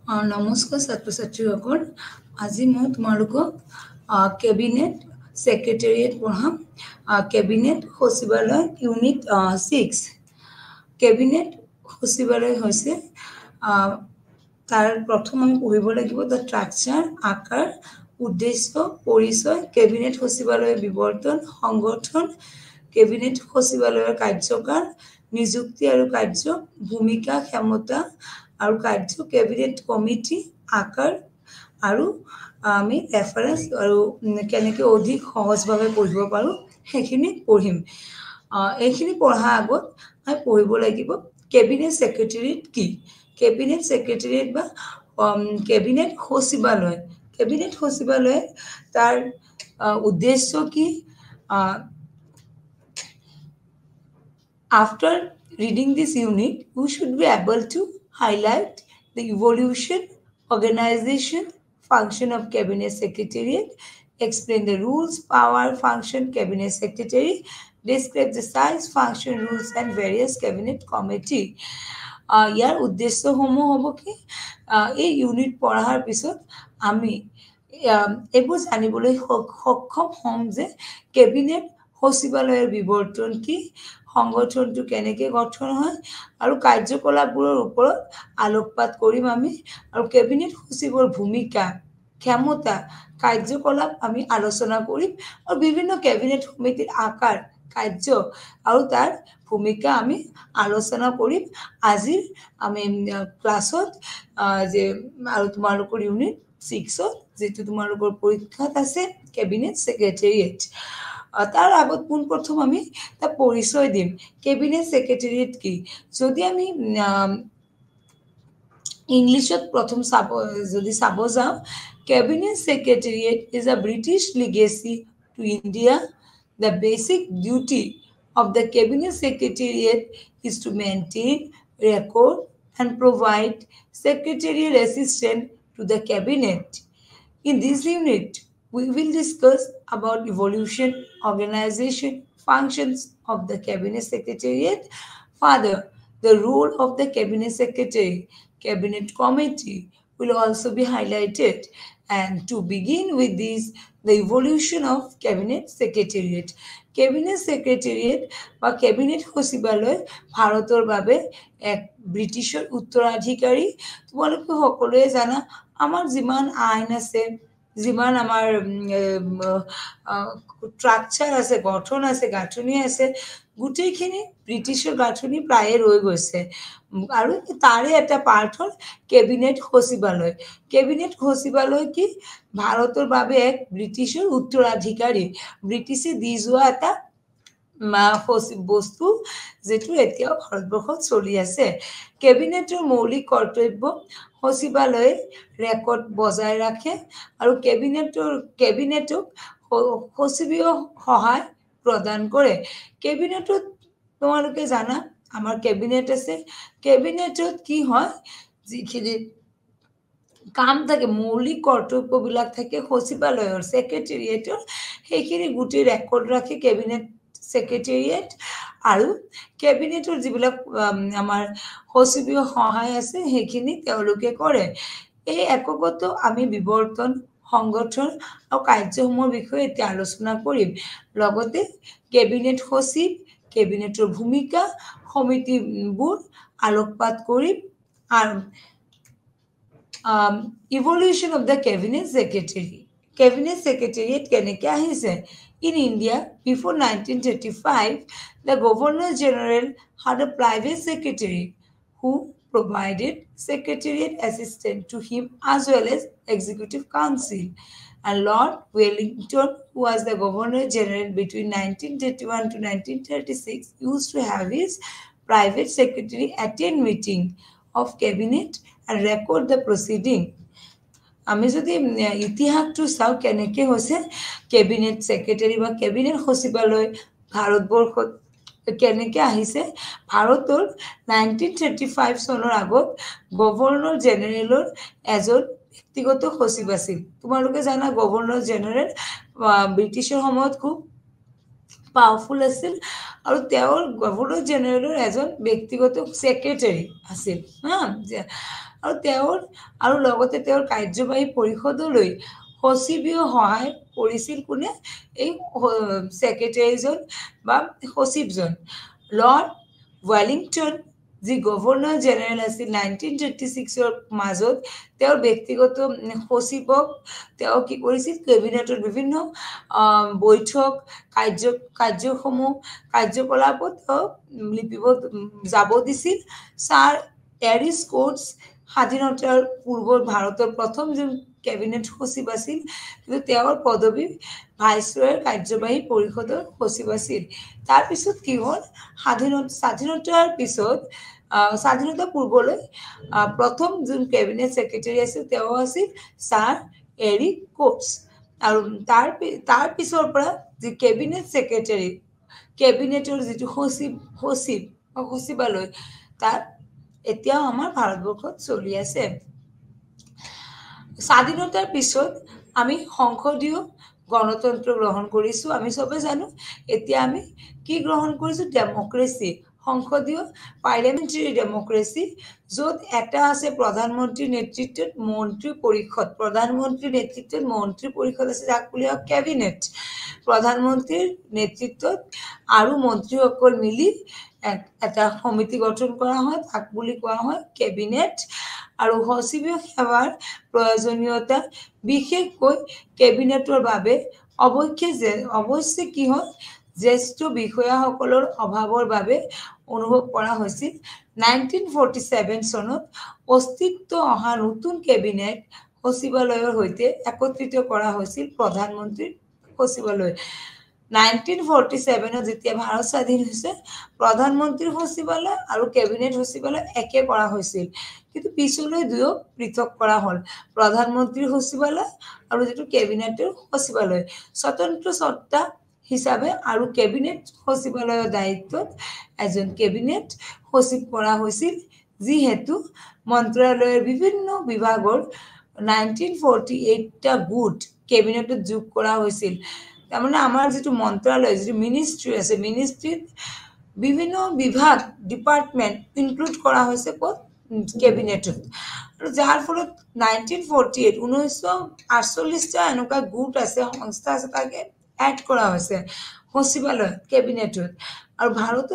নমস্কাৰ ছাত্ৰ ছাত্ৰীসকল আজি মই তোমালোকক কেবিনেট সেক্ৰেটাৰিয়েট পঢ়াম কেবিনেট সচিবালয় ইউনিট 6 কেবিনেট সচিবালয় হৈছে তাৰ প্ৰথম আমি পঢ়িব লাগিব দ্য ষ্ট্ৰাকচাৰ আকাৰ উদ্দেশ্য পৰিচয় কেবিনেট সচিবালয়ৰ বিৱৰ্তন সংগঠন কেবিনেট সচিবালয়ৰ কাৰ্যকাল নিযুক্তি আৰু কাৰ্য ভূমিকা ক্ষমতা আৰু কাৰ্য কেবিনেট কমিটি আকাৰ আৰু আমি ৰেফাৰেন্স আৰু কেনেকৈ অধিক সহজভাৱে পঢ়িব পাৰোঁ সেইখিনি পঢ়িম এইখিনি পঢ়াৰ আগত আমি পঢ়িব লাগিব কেবিনেট সেক্ৰেটাৰিয়েট কি কেবিনেট সেক্ৰেটাৰিয়েট বা কেবিনেট সচিবালয় তাৰ উদ্দেশ্য কি After reading this unit, you should be able to highlight the evolution, organization, function of Cabinet Secretariat, explain the rules, power, function, Cabinet Secretary, describe the size, function, rules, and various Cabinet Committee. ইয়াৰ উদ্দেশ্যসমূহ হ'ব কি এই unit পঢ়াৰ পিছত আমি এইবোৰ জানিবলৈ সক্ষম হ'ম যে কেবিনেট সচিবালয়ৰ বিৱৰ্তন কি সংগঠনটো কেনেকৈ গঠন হয় আৰু কাৰ্যকলাপবোৰৰ ওপৰত আলোকপাত কৰিম আমি আৰু কেবিনেট সচিবৰ ভূমিকা ক্ষমতা কাৰ্যকলাপ আমি আলোচনা কৰিম আৰু বিভিন্ন কেবিনেট সমিতিৰ আকাৰ কাৰ্য আৰু তাৰ ভূমিকা আমি আলোচনা কৰিম আজিৰ আমি ক্লাছত যে আৰু তোমালোকৰ ইউনিট 6ত যেটো তোমালোকৰ পৰীক্ষাত আছে কেবিনেট সেক্ৰেটাৰিয়েট তাৰ আগত পোনপ্ৰথম আমি তা পৰিচয় দিম কেবিনেট সেক্ৰেটাৰিয়েট কি যদি আমি ইংলিছত প্ৰথম যদি চাব যাওঁ Cabinet Secretariat is a British legacy to India. The basic duty of the Cabinet Secretariat is to maintain, record, and provide secretarial assistance to the Cabinet. In this unit, we will discuss about evolution, organization, functions of the Cabinet Secretariat. Further, the role of the Cabinet Secretary, Cabinet Committee will also be highlighted. And to begin with this, the evolution of Cabinet Secretariat. Cabinet Secretariat বা Cabinet সচিবালয় ভাৰতৰ বাবে এক ব্ৰিটিছৰ উত্তৰাধিকাৰী তোমালোকে সকলোৱে জানা আমাৰ যিমান আইন আছে যিমান আমাৰ ষ্ট্ৰাকচাৰ আছে গঠন আছে গাঁথনি আছে গোটেইখিনি ব্ৰিটিছৰ গাঁথনি প্ৰায়ে ৰৈ গৈছে আৰু তাৰে এটা পাৰ্ট হ'ল কেবিনেট সচিবালয় কি ভাৰতৰ বাবে এক ব্ৰিটিছৰ উত্তৰাধিকাৰী ব্ৰিটিছে দি যোৱা এটা বস্তু যেটো এতিয়া ভাৰতবৰ্ষত চলি আছে কেবিনেটৰ মৌলিক কৰ্তব্য সচিবালয়ে ৰেকৰ্ড বজাই ৰাখে আৰু কেবিনেটক সচিবীয় সহায় প্ৰদান কৰে কেবিনেটত তোমালোকে জানা আমাৰ কেবিনেট আছে কেবিনেটত কি হয় যিখিনি কাম থাকে মৌলিক কৰ্তব্যবিলাক থাকে সচিবালয়ৰ সেক্ৰেটাৰিয়েটৰ সেইখিনি গুটি ৰেকৰ্ড ৰাখে কেবিনেট সেক্ৰেটাৰিয়েট আৰু কেবিনেটৰ যিবিলাক আমাৰ সচিবীয় সহায় আছে সেইখিনি তেওঁলোকে কৰে এই একগত আমি বিৱৰ্তন সংগঠন আৰু কাৰ্যসমূহৰ বিষয়ে এতিয়া আলোচনা কৰিম লগতে কেবিনেট সচিব কেবিনেটৰ ভূমিকা সমিতিবোৰ আলোকপাত কৰিম আৰু evolution of the Cabinet Secretary. Cabinet Secretariat কেনেকৈ আহিছে In India, before 1935, the Governor General had a private secretary who provided secretariat assistance to him as well as Executive Council. And Lord Wellington, who was the Governor General between 1931 to 1936, used to have his private secretary attend meeting of cabinet and record the proceeding. আমি যদি ইতিহাসটো চাও কেনেকৈ হৈছে cabinet secretary বা cabinet সচিবালয় ভাৰতবৰ্ষত কেনেকৈ আহিছে ভাৰতৰ 1935 চনৰ আগত গভৰ্ণৰ জেনেৰেলৰ এজন ব্যক্তিগত সচিব আছিল তোমালোকে জানা গভৰ্ণৰ জেনেৰেল ব্ৰিটিছৰ সময়ত খুব পাৱাৰফুল আছিল আৰু তেওঁৰ গভৰ্ণৰ জেনেৰেলৰ এজন ব্যক্তিগত ছেক্ৰেটাৰী আছিল হা আৰু তেওঁৰ আৰু লগতে তেওঁৰ কাৰ্যবাহী পৰিষদলৈ সচিবীয় সহায় কৰিছিল কোনে এই ছেক্ৰেটাৰীজন বা সচিবজন লৰ্ড ৱেলিংটন যি গভৰ্ণৰ জেনেৰেল আছিল 1936 মাজত তেওঁৰ ব্যক্তিগত সচিবক তেওঁ কি কৰিছিল কেবিনেটৰ বিভিন্ন বৈঠক কাৰ্যসমূহ কাৰ্যকলাপত লিপিবদ্ধ যাব দিছিল ছাৰ এৰিছ কোটছ স্বাধীনতাৰ পূৰ্বৰ ভাৰতৰ প্ৰথম যোন কেবিনেট সচিব আছিল কিন্তু তেওঁৰ পদবী ভাইচৰয়ৰ কাৰ্যবাহী পৰিষদৰ সচিব আছিল তাৰপিছত কি হ'ল স্বাধীনতাৰ পিছত স্বাধীনতা পূৰ্বলৈ প্ৰথম যোন কেবিনেট ছেক্ৰেটাৰী আছিল তেওঁ আছিল ছাৰ এৰিক কোটছ আৰু তাৰ পিছৰ পৰা যি কেবিনেট ছেক্ৰেটাৰী কেবিনেটৰ যিটো সচিবালয় তাত এতিয়াও আমাৰ ভাৰতবৰ্ষত চলি আছে স্বাধীনতাৰ পিছত আমি সংসদীয় গণতন্ত্ৰ গ্ৰহণ কৰিছোঁ আমি চবে জানো এতিয়া আমি কি গ্ৰহণ কৰিছোঁ ডেমক্ৰেচি সংসদীয় পাৰ্লিয়ামেণ্টাৰী ডেমক্ৰেচি য'ত এটা আছে প্ৰধানমন্ত্ৰীৰ নেতৃত্বত মন্ত্ৰী পৰিষদ প্ৰধানমন্ত্ৰীৰ নেতৃত্বত মন্ত্ৰী পৰিষদ আছে যাক বুলি কেবিনেট প্ৰধানমন্ত্ৰীৰ নেতৃত্বত আৰু মন্ত্ৰীসকল মিলি এটা সমিতি গঠন কৰা হয় তাক বুলি কোৱা হয় কেবিনেট আৰু সচিবীয় সেৱাৰ প্ৰয়োজনীয়তা বিশেষকৈ কেবিনেটৰ বাবে অৱশ্যে কি হয় জ্যেষ্ঠ বিষয়াসকলৰ অভাৱৰ বাবে অনুভৱ কৰা হৈছিল 1947 চনত অস্তিত্ব অহা নতুন কেবিনেট সচিবালয়ৰ সৈতে একত্ৰিত কৰা হৈছিল প্ৰধানমন্ত্ৰীৰ সচিবালয় 1947 যেতিয়া ভাৰত স্বাধীন হৈছে প্ৰধানমন্ত্ৰীৰ সচিবালয় আৰু কেবিনেট সচিবালয় একে কৰা হৈছিল কিন্তু পিছলৈ দুয়ো পৃথক কৰা হ'ল প্ৰধানমন্ত্ৰীৰ সচিবালয় আৰু যেটো কেবিনেটৰ সচিবালয় স্বতন্ত্ৰ সত্তা হিচাপে আৰু কেবিনেট সচিবালয়ৰ দায়িত্বত এজন কেবিনেট সচিব কৰা হৈছিল যিহেতু মন্ত্ৰালয়ৰ বিভিন্ন বিভাগৰ 1948 টা গোট কেবিনেটত যোগ কৰা হৈছিল তাৰমানে আমাৰ যেটো মন্ত্ৰালয় যেটো মিনিষ্ট্ৰি আছে মিনিষ্ট্ৰিত বিভিন্ন বিভাগ ডিপাৰ্টমেন্ট ইনক্লুড কৰা হৈছে ক'ত কেবিনেটত আৰু যাৰ ফলত 1948 টা এনেকুৱা গোট আছে সংস্থা আছে তাকে এড কৰা হৈছে সচিবালয় কেবিনেটত আৰু ভাৰত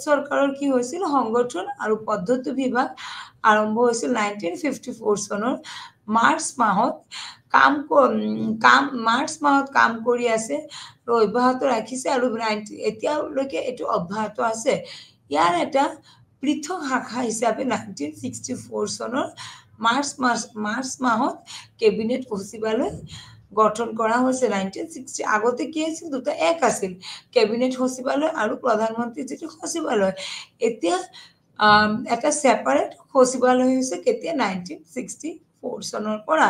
চৰকাৰৰ কি হৈছিল সংগঠন আৰু পদ্ধতি বিভাগ আৰম্ভ হৈছিল 1954 চনৰ মাৰ্চ মাহত কাম কৰি আছে আৰু অব্যাহত ৰাখিছে আৰু এতিয়ালৈকে এইটো অব্যাহত আছে ইয়াৰ এটা পৃথক শাখা হিচাপে 1964 চনৰ মাৰ্চ মাহত কেবিনেট সচিবালয় গঠন কৰা হৈছে 1960 আগতে কি আছিল দুটা এক আছিল কেবিনেট সচিবালয় আৰু প্ৰধানমন্ত্ৰী যেটো সচিবালয় এতিয়া এটা সেপাৰেট সচিবালয় হৈছে কেতিয়া 1964 চনৰ পৰা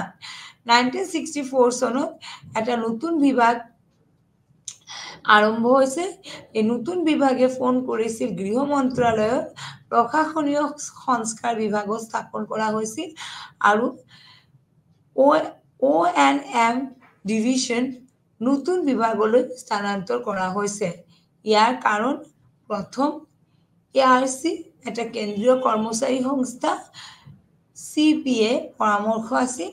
1964 চনত এটা নতুন বিভাগ আৰম্ভ হৈছে এই নতুন বিভাগে ফোন কৰিছিল গৃহ মন্ত্ৰালয়ত প্ৰশাসনীয় সংস্কাৰ বিভাগ স্থাপন কৰা হৈছিল আৰু ONM ডিভিশন নতুন বিভাগলৈ স্থানান্তৰ কৰা হৈছে ইয়াৰ কাৰণ প্ৰথম ARC এটা কেন্দ্ৰীয় কৰ্মচাৰী সংস্থা CPA পৰামৰ্শ আছিল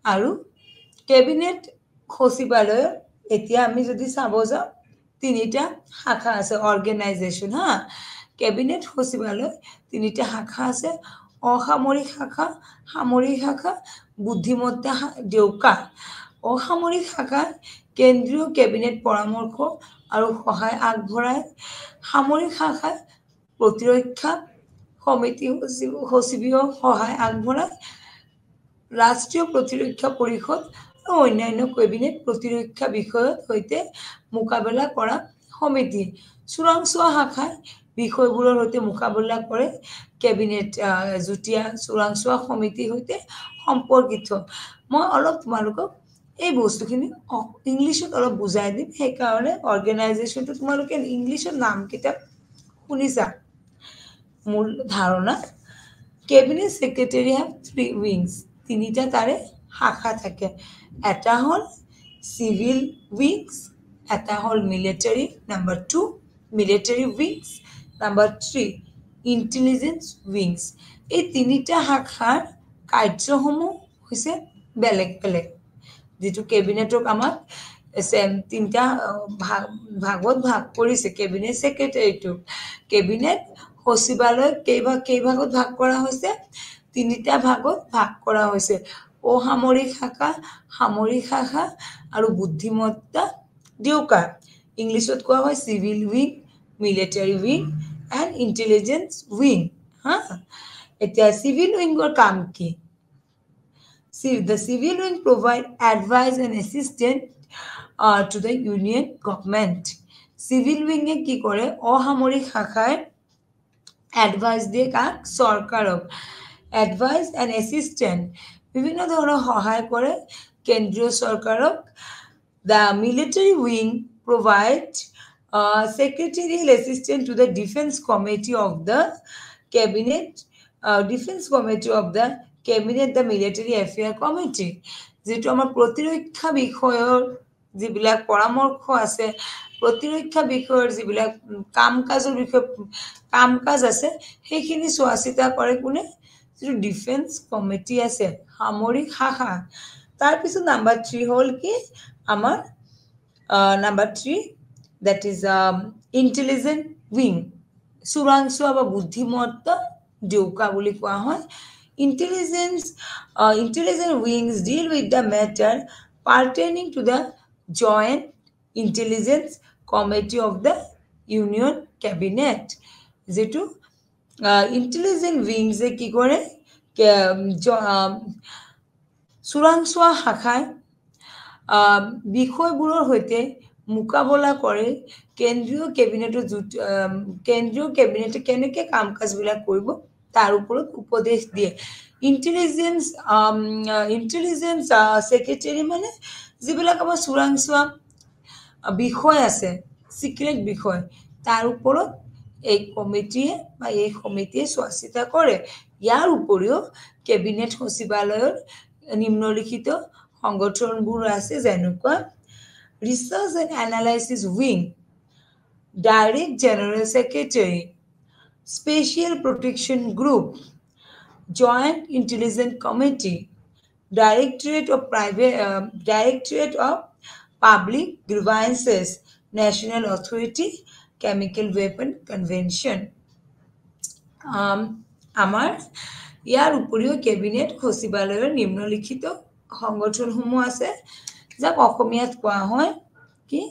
আৰু কেবিনেট সচিবালয় এতিয়া আমি যদি চাব যাও তিনিটা শাখা আছে অৰ্গেনাইজেচন হা কেবিনেট সচিবালয় তিনিটা শাখা আছে অসামৰিক শাখা সামৰিক শাখা বুদ্ধিমত্তা দেউকা অসামৰিক শাখা কেন্দ্ৰীয় কেবিনেট পৰামৰ্শ আৰু সহায় আগবঢ়ায় সামৰিক শাখা প্ৰতিৰক্ষা সমিতি সচিবীয় সহায় আগবঢ়ায় ৰাষ্ট্ৰীয় প্ৰতিৰক্ষা পৰিষদ আৰু অন্যান্য কেবিনেট প্ৰতিৰক্ষা বিষয়ৰ সৈতে মোকাবিলা কৰা সমিতি চোৰাংচোৱা শাখাই বিষয়বোৰৰ সৈতে মোকাবিলা কৰে কেবিনেট যুটীয়া চোৰাংচোৱা সমিতিৰ সৈতে সম্পৰ্কিত মই অলপ তোমালোকক এই বস্তুখিনি ইংলিছত অলপ বুজাই দিম সেইকাৰণে অৰ্গেনাইজেচনটো তোমালোকে ইংলিছত নাম কিতাপ শুনিছা মূল ধাৰণা কেবিনেট সেক্ৰেটাৰী have 3 wings তিনিটা তাৰে শাখা থাকে এটা হল সিভিল উইংস এটা হল military, number 2 military wings, number 3 intelligence wings. এই তিনিটা শাখাৰ কাৰ্যসমূহ হৈছে বেলেগ বেলেগ, যেটো কেবিনেটক আমাক তিনিটা ভাগত ভাগ কৰিছে। কেবিনেট সেক্ৰেটাৰীটো কেবিনেট সচিবালয় কেইভাগত ভাগ কৰা হৈছে, তিনিটা ভাগত ভাগ কৰা হৈছে। অসামৰিক শাখা, সামৰিক শাখা আৰু বুদ্ধিমত্তা দেউকা। ইংলিছত কোৱা হয় civil wing, military wing and intelligence wing. হা, এতিয়া সিভিল উইংৰ কাম কি? The civil wing provide advice and assistance to the union government. Civil wing এ কি কৰে? অসামৰিক শাখায় এডভাইস দিয়ে কাক? চৰকাৰক। এডভাইস এণ্ড এসিস্টেন্ট বিভিন্ন ধৰণৰ সহায় কৰে কেন্দ্ৰীয় চৰকাৰক। The military wing provide secretarial assistance to the defense committee of the cabinet, defense committee of the cabinet, the military affair committee, যেটো আমাৰ প্ৰতিৰক্ষা বিষয়ৰ যিবিলাক পৰামৰ্শ আছে, প্ৰতিৰক্ষা বিষয়ৰ যিবিলাক কাম-কাজ আছে, সেইখিনি চোৱা চিতা কৰে কোনে? যিটো ডিফেন্স কমিটি আছে, সামৰিক শাখা। তাৰপিছত নাম্বাৰ 3 হ'ল কি আমাৰ number 3 that is intelligent wing, চোৰাংচোৱা বা বুদ্ধিমত্তা দেউকা বুলি কোৱা হয়। Intelligent wings deal with the matter pertaining to the joint intelligence committee of the union cabinet, যেটো ইন্টেলিজেন্ট উইংছে কি কৰে? চোৰাংচোৱা শাখায় বিষয়বোৰৰ সৈতে মোকাবিলা কৰে। কেন্দ্ৰীয় কেবিনেটে কেনেকৈ কাম কাজবিলাক কৰিব তাৰ ওপৰত উপদেশ দিয়ে। ইন্টেলিজেন্স সেক্ৰেটাৰী মানে যিবিলাক আমাৰ চোৰাংচোৱা বিষয় আছে, সিক্ৰেট বিষয়, তাৰ ওপৰত এই কমিটিয়ে বা এই সমিতিয়ে চোৱা চিতা কৰে। ইয়াৰ উপৰিও কেবিনেট সচিবালয়ৰ নিম্নলিখিত সংগঠনবোৰ আছে, যেনেকুৱা research and analysis wing, direct general secretary, special protection group, joint intelligence committee, Directorate of Public Grievances, National Authority, Chemical Weapon Convention. আমাৰ ইয়াৰ উপৰিও কেবিনেট সচিবালয়ৰ নিম্নলিখিত সংগঠনসমূহ আছে, যাক অসমীয়াত কোৱা হয় কি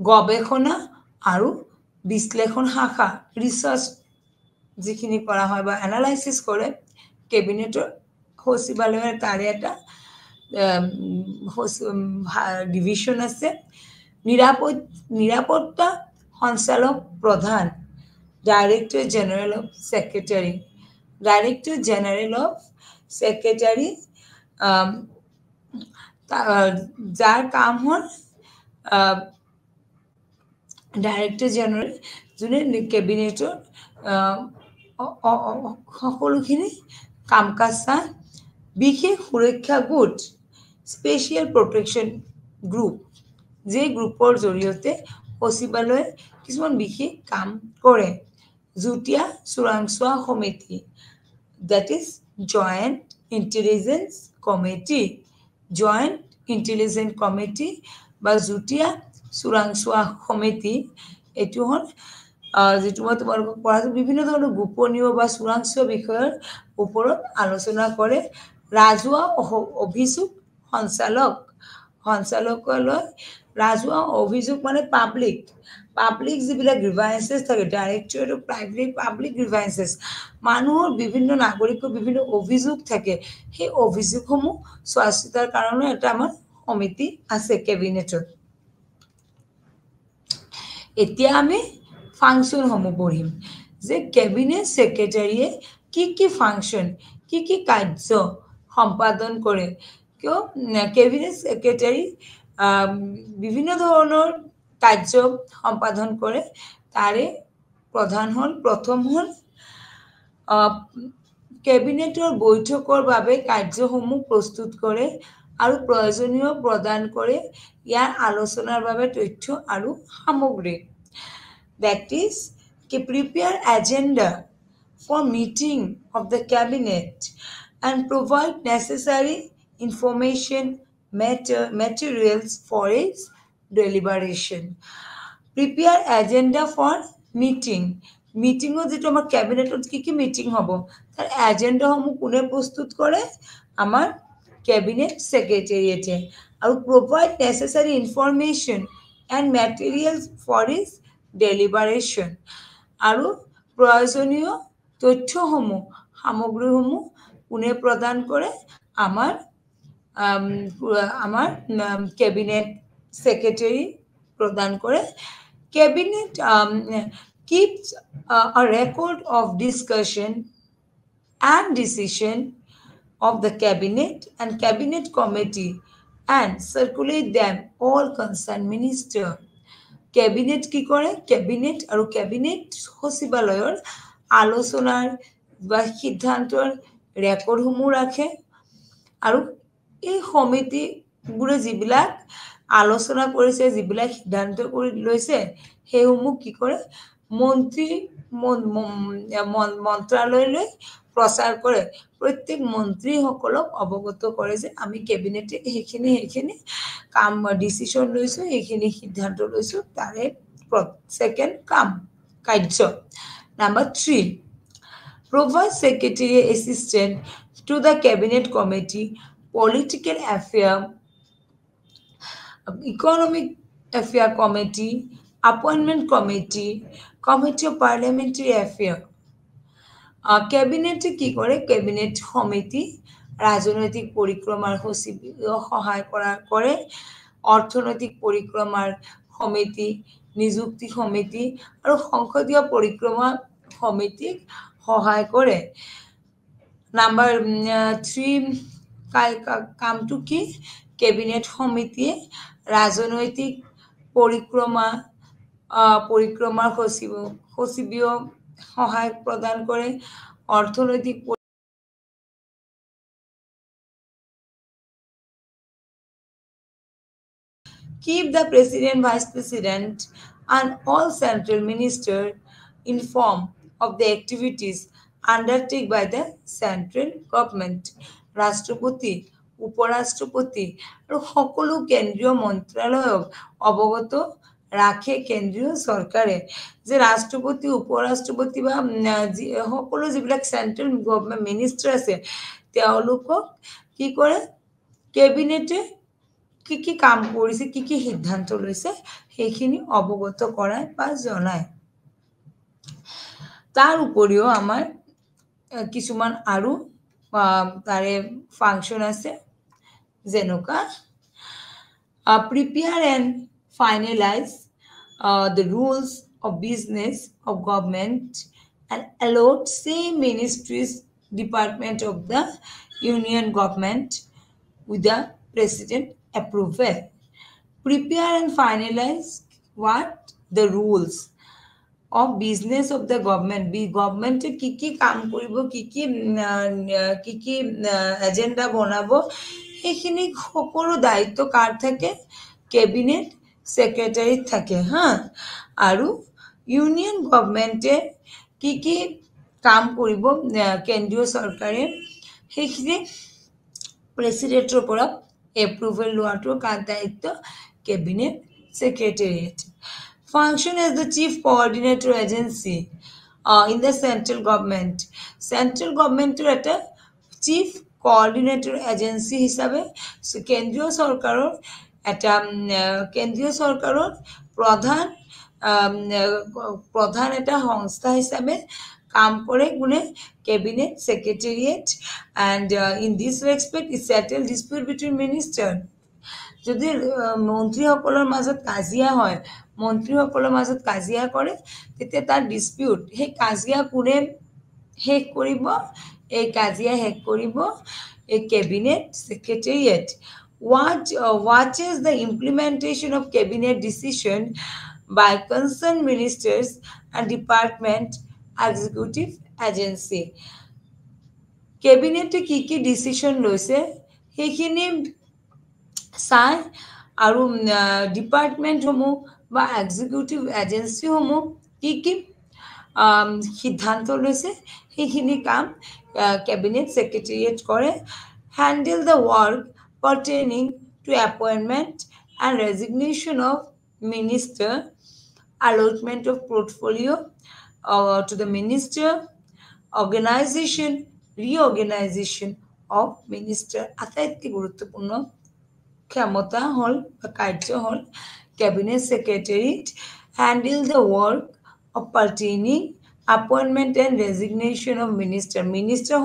গৱেষণা আৰু বিশ্লেষণ শাখা। ৰিচাৰ্চ যিখিনি কৰা হয় বা এনালাইচিছ কৰে কেবিনেটৰ সচিবালয়ৰ, তাৰে এটা ডিভিশ্যন আছে। নিৰাপত্তা সঞ্চালক প্ৰধান, director general of secretary, director general of secretary, যাৰ কাম হ'ল ডাইৰেক্টৰ জেনেৰেল, যোনে কেবিনেটৰ সকলোখিনি কাম কাজ চায়। বিশেষ সুৰক্ষা গোট, স্পেচিয়েল প্ৰটেকশ্যন গ্ৰুপ, যে গ্ৰুপৰ জৰিয়তে সচিবালয়ে কিছুমান বিশেষ কাম কৰে। যুটীয়া চোৰাংচোৱা সমিতি, that is joint intelligence committee, joint intelligence committee বা যুটীয়া চোৰাংচোৱা সমিতি, এইটো হ'ল যেটো মই তোমালোকক পঢ়াইছোঁ, বিভিন্ন ধৰণৰ গোপনীয় বা চোৰাংচোৱা বিষয়ৰ ওপৰত আলোচনা কৰে। ৰাজহুৱা অভিযোগ সঞ্চালকালয়, ৰাজহুৱা অভিযোগ মানে পাব্লিক যিবিলাক গ্ৰিভান্সেছ থাকে, ডাইৰেক্টৰেট অফ পাব্লিক গ্ৰিভান্সেছ, মানুহৰ বিভিন্ন নাগৰিকৰ বিভিন্ন অভিযোগ থাকে, সেই অভিযোগসমূহ চোৱা চিতাৰ কাৰণে এটা আমাৰ সমিতি আছে কেবিনেটত। এতিয়া আমি ফাংচনসমূহ পঢ়িম, যে কেবিনেট সেক্ৰেটাৰীয়ে কি ফাংচন, কি কাৰ্য সম্পাদন কৰে। কিয় কেবিনেট সেক্ৰেটাৰী বিভিন্ন ধৰণৰ কাৰ্য সম্পাদন কৰে। তাৰে প্ৰথম হ'ল কেবিনেটৰ বৈঠকৰ বাবে কাৰ্যসমূহ প্ৰস্তুত কৰে আৰু প্ৰয়োজনীয় প্ৰদান কৰে ইয়াৰ আলোচনাৰ বাবে তথ্য আৰু সামগ্ৰী that is prepare agenda for meeting of the cabinet and provide necessary information materials for its deliberation. Prepare agenda for meeting. মিটিংও যেটো আমাৰ ক্যাবিনেটত কি মিটিং হ'ব তাৰ এজেন্ডা সমূহ কোনে প্ৰস্তুত কৰে আমাৰ ক্যাবিনেট সেক্ৰেটাৰিয়েটে আৰু provide necessary information and materials for its deliberation আৰু প্ৰয়োজনীয় তথ্যসমূহ সামগ্ৰীসমূহ কোনে প্ৰদান কৰে আমাৰ ক্যাবিনেট সেক্রেটারি প্রদান করে cabinet keeps a record of discussion and decision of the cabinet and cabinet committee and circulate them all concerned minister cabinet কি করে cabinet আৰু cabinet সচিবালয়ৰ আলোচনাৰ বা সিদ্ধান্তৰ ৰেকৰ্ড সমূহ ৰাখে আৰু এই সমিতি গুৰে যিবিলাক আলোচনা কৰিছে যিবিলাক সিদ্ধান্ত কৰি লৈছে হেসমূহ কি কৰে মন্ত্ৰী মন্ত্ৰালয়লৈ প্ৰচাৰ কৰে প্ৰত্যেক মন্ত্ৰী সকলক অৱগত কৰে যে আমি ক্যাবিনেটে হেখিনি কাম ডিসিশন লৈছো হেখিনি সিদ্ধান্ত লৈছো তাৰে সেকেন্ড কাম কাৰ্য number 3 provide secretary assistant to the cabinet committee political affair economic affair committee appointment committee committee of parliamentary affair ক্যাবিনেটে কি করে ক্যাবিনেট সমিতি রাজনৈতিক পরিক্রমার সহায় করে অর্থনৈতিক পরিক্রমার সমিতি নিযুক্তি সমিতি আৰু সংসদীয় পরিক্রমা সমিতিক সহায় করে নাম্বার 3 কামটো কি ক্যাবিনেট সমিতিয়ে রাজনৈতিক পরিক্রমার সচিবীয় সহায় প্রদান করে অর্থনৈতিক keep the president vice president and all central ministers informed of the activities undertaken by the central government রাষ্ট্রপতি উপরাষ্ট্রপতি আৰু সকলো কেন্দ্ৰীয় মন্ত্ৰালয়ক অৱগত ৰাখে কেন্দ্ৰীয় চৰকাৰে যে ৰাষ্ট্ৰপতি উপৰাষ্ট্ৰপতি বা সকলো যিবিলাক সেন্ট্ৰেল গভৰ্নমেন্ট মিনিষ্টাৰ আছে তেওঁলোকক কি কৰে ক্যাবিনেটে কি কাম কৰিছে কি সিদ্ধান্ত লৈছে হেখিনি অৱগত কৰায় বা জনায় তাৰ উপৰিও আমাৰ কিছুমান আৰু তাৰে ফাংশন আছে যেনেকা prepare and finalize the rules of business of government and allot same ministries department of the union government with the president approval prepare and finalize what the rules of business of the government government কি কাম কৰিব কি agenda বনাব হেখিনি সকলো দায়িত্ব কাৰ থাকে cabinet secretary থাকে হ্যাঁ আৰু ইউনিয়ন গভৰ্নমেন্টে কি কাম কৰিব কেন্দ্ৰীয় চৰকাৰে হেখিনি প্ৰেসিডেন্টৰ পৰা এপ্ৰুভেল লোৱাটো কাৰ দায়িত্ব cabinet secretariat function as the chief coordinator agency in the central government এটা chief coordinator agency হিসাবে কেন্দ্ৰীয় চৰকাৰৰ এটা কেন্দ্ৰীয় চৰকাৰৰ প্ৰধান এটা সংস্থা হিসাবে কাম কৰে গুনে cabinet secretariat and in this respect it settle dispute between minister যদি মন্ত্ৰীসকলৰ মাজত কাজিয়া হয় মন্ত্ৰীসকলৰ মাজত কাজিয়া কৰে তেতিয়া তাৰ ডিসপিউট হে কাজিয়া কোনে শেষ কৰিব এই কাজিয়া শেষ কৰিব এই cabinet secretariat watches the implementation of cabinet decision by concerned ministers and department executive agency cabinet কি ডিসিশন লৈছে হেখিনি চাই আৰু ডিপাৰ্টমেণ্টসমূহ বা এক্সিকিউটিভ এজেঞ্চিসমূহ কি সিদ্ধান্ত লৈছে সেইখিনি কাম কেবিনেট ছেক্ৰেটেৰিয়েট কৰে handle the work pertaining to appointment and resignation of minister allotment of portfolio to the minister organization reorganization of minister আটাইতকৈ গুৰুত্বপূৰ্ণ ক্ষমতা হল বা কাৰ্য হল cabinet secretary handle the work of pertaining appointment and resignation of minister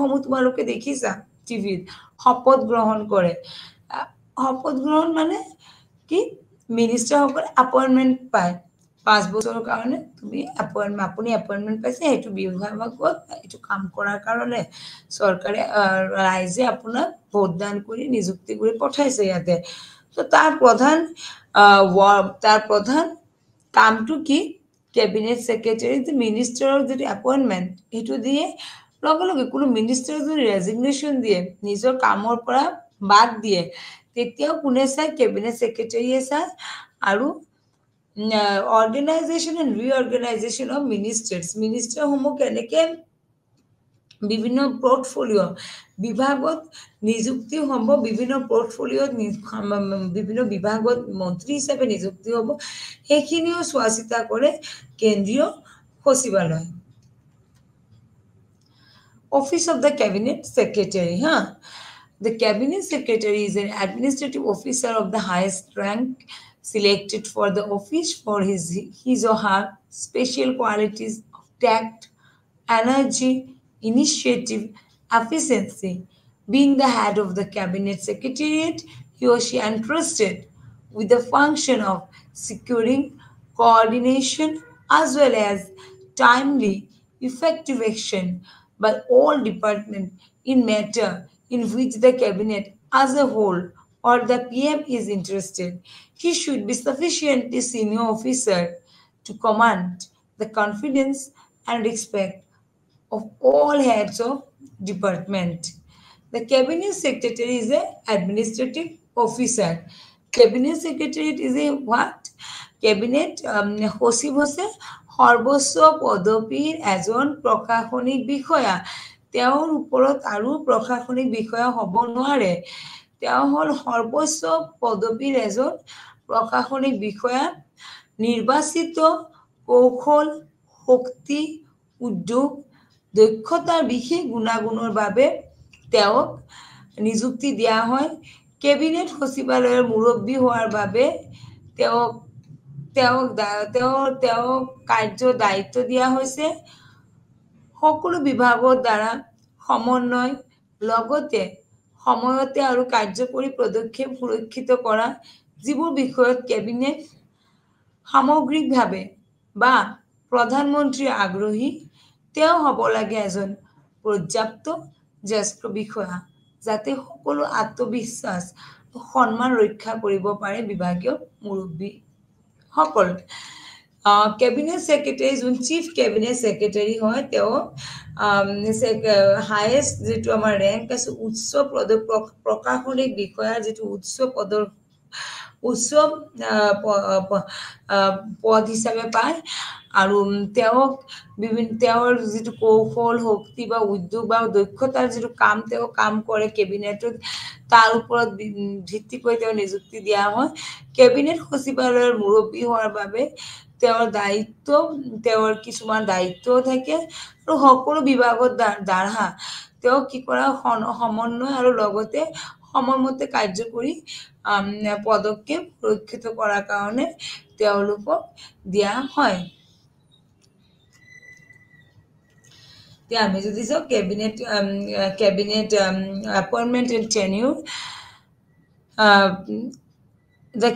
সমূহ তোমালোকে দেখিছা টিভিত শপত গ্ৰহণ কৰে শপত গ্ৰহণ মানে কি মিনিষ্টাৰসকলে এপইণ্টমেণ্ট পায় 5 বছৰৰ কাৰণে তুমি আপুনি এপইণ্টমেণ্ট পাইছে সেইটো বিভাগত এইটো কাম কৰাৰ কাৰণে চৰকাৰে ৰাইজে আপোনাক ভোটদান কৰি নিযুক্তি কৰি পঠাইছে ইয়াতে তো তাৰ প্ৰধান কামটো কি কেবিনেট ছেক্ৰেটাৰী মিনিষ্টাৰৰ যদি এপইণ্টমেণ্ট সেইটো দিয়ে লগে লগে কোনো মিনিষ্টাৰ যদি ৰেজিগনেশ্যন দিয়ে নিজৰ কামৰ পৰা বাদ দিয়ে তেতিয়াও কোনে চাই কেবিনেট ছেক্ৰেটাৰীয়ে চাই আৰু অৰ্গেনাইজেশ্যন এণ্ড ৰিঅৰ্গেনাইজেশ্যন অফ মিনিষ্টাৰসমূহ কেনেকৈ বিভিন্ন পৰ্টফলিঅ বিভাগত নিযুক্তি হ'ব বিভিন্ন পৰ্টফলিঅত বিভিন্ন বিভাগত মন্ত্ৰী হিচাপে নিযুক্তি হ'ব সেইখিনিও চোৱা চিতা কৰে কেন্দ্ৰীয় সচিবালয় Office of the Cabinet Secretary. The Cabinet Secretary is an administrative officer of the highest rank selected for the office for his or her special qualities of tact, energy, initiative, efficiency. Being the head of the Cabinet Secretariat, he or she entrusted with the function of securing coordination as well as timely, effective action by all departments in matter in which the cabinet as a whole or the PM is interested. He should be sufficiently senior officer to command the confidence and respect of all heads of department. The cabinet secretary is an administrative officer. Cabinet secretary is a what? Cabinet সচিব হৈছে সৰ্বোচ্চ পদবীৰ এজন প্ৰশাসনিক বিষয়া তেওঁৰ ওপৰত আৰু প্ৰশাসনিক বিষয়া হ'ব নোৱাৰে তেওঁ হ'ল সৰ্বোচ্চ পদবীৰ এজন প্ৰশাসনিক বিষয়া নিৰ্বাচিত কৌশল শক্তি উদ্যোগ দক্ষতাৰ বিশেষ গুণাগুণৰ বাবে তেওঁক নিযুক্তি দিয়া হয় কেবিনেট সচিবালয়ৰ মুৰব্বী হোৱাৰ বাবে তেওঁক কাৰ্য দায়িত্ব দিয়া হৈছে সকলো বিভাগৰ দ্বাৰা সমন্বয় লগতে সময়তে আৰু কাৰ্যকৰী পদক্ষেপ সুৰক্ষিত কৰা যিবোৰ বিষয়ত কেবিনেট সামগ্ৰিকভাৱে বা প্ৰধানমন্ত্ৰী আগ্ৰহী তেওঁ হ'ব লাগে এজন পৰ্যাপ্ত জ্যেষ্ঠ বিষয়া যাতে সকলো আত্মবিশ্বাস সন্মান ৰক্ষা কৰিব পাৰে বিভাগীয় মুৰব্বী সকল কেবিনেট ছেক্ৰেটাৰী যোন চিফ কেবিনেট ছেক্ৰেটাৰী হয় তেওঁ হায়েষ্ট যেটো আমাৰ ৰেংক আছে উচ্চ পদ প্ৰশাসনিক বিষয়া যেটো উচ্চ পদৰ উচ্চ পদ হিচাপে পায় আৰু তেওঁক তেওঁৰ যেটো কৌশল শক্তি বা উদ্যোগ বা দক্ষতাৰ যেটো তেওঁ কাম কৰে কেবিনেটত তাৰ ওপৰত ভিত্তি কৰি তেওঁ নিযুক্তি দিয়া হয় কেবিনেট সচিবালয়ৰ মুৰব্বী হোৱাৰ বাবে তেওঁৰ কিছুমান দায়িত্ব থাকে আৰু সকলো বিভাগৰ দ্বাৰা তেওঁ কি কৰা সমন্বয় আৰু লগতে সময়মতে কাৰ্যকৰী পদক্ষেপ সুৰক্ষিত কৰাৰ কাৰণে তেওঁলোকক দিয়া হয় আমি যদি চাওঁ cabinet appointment and tenure the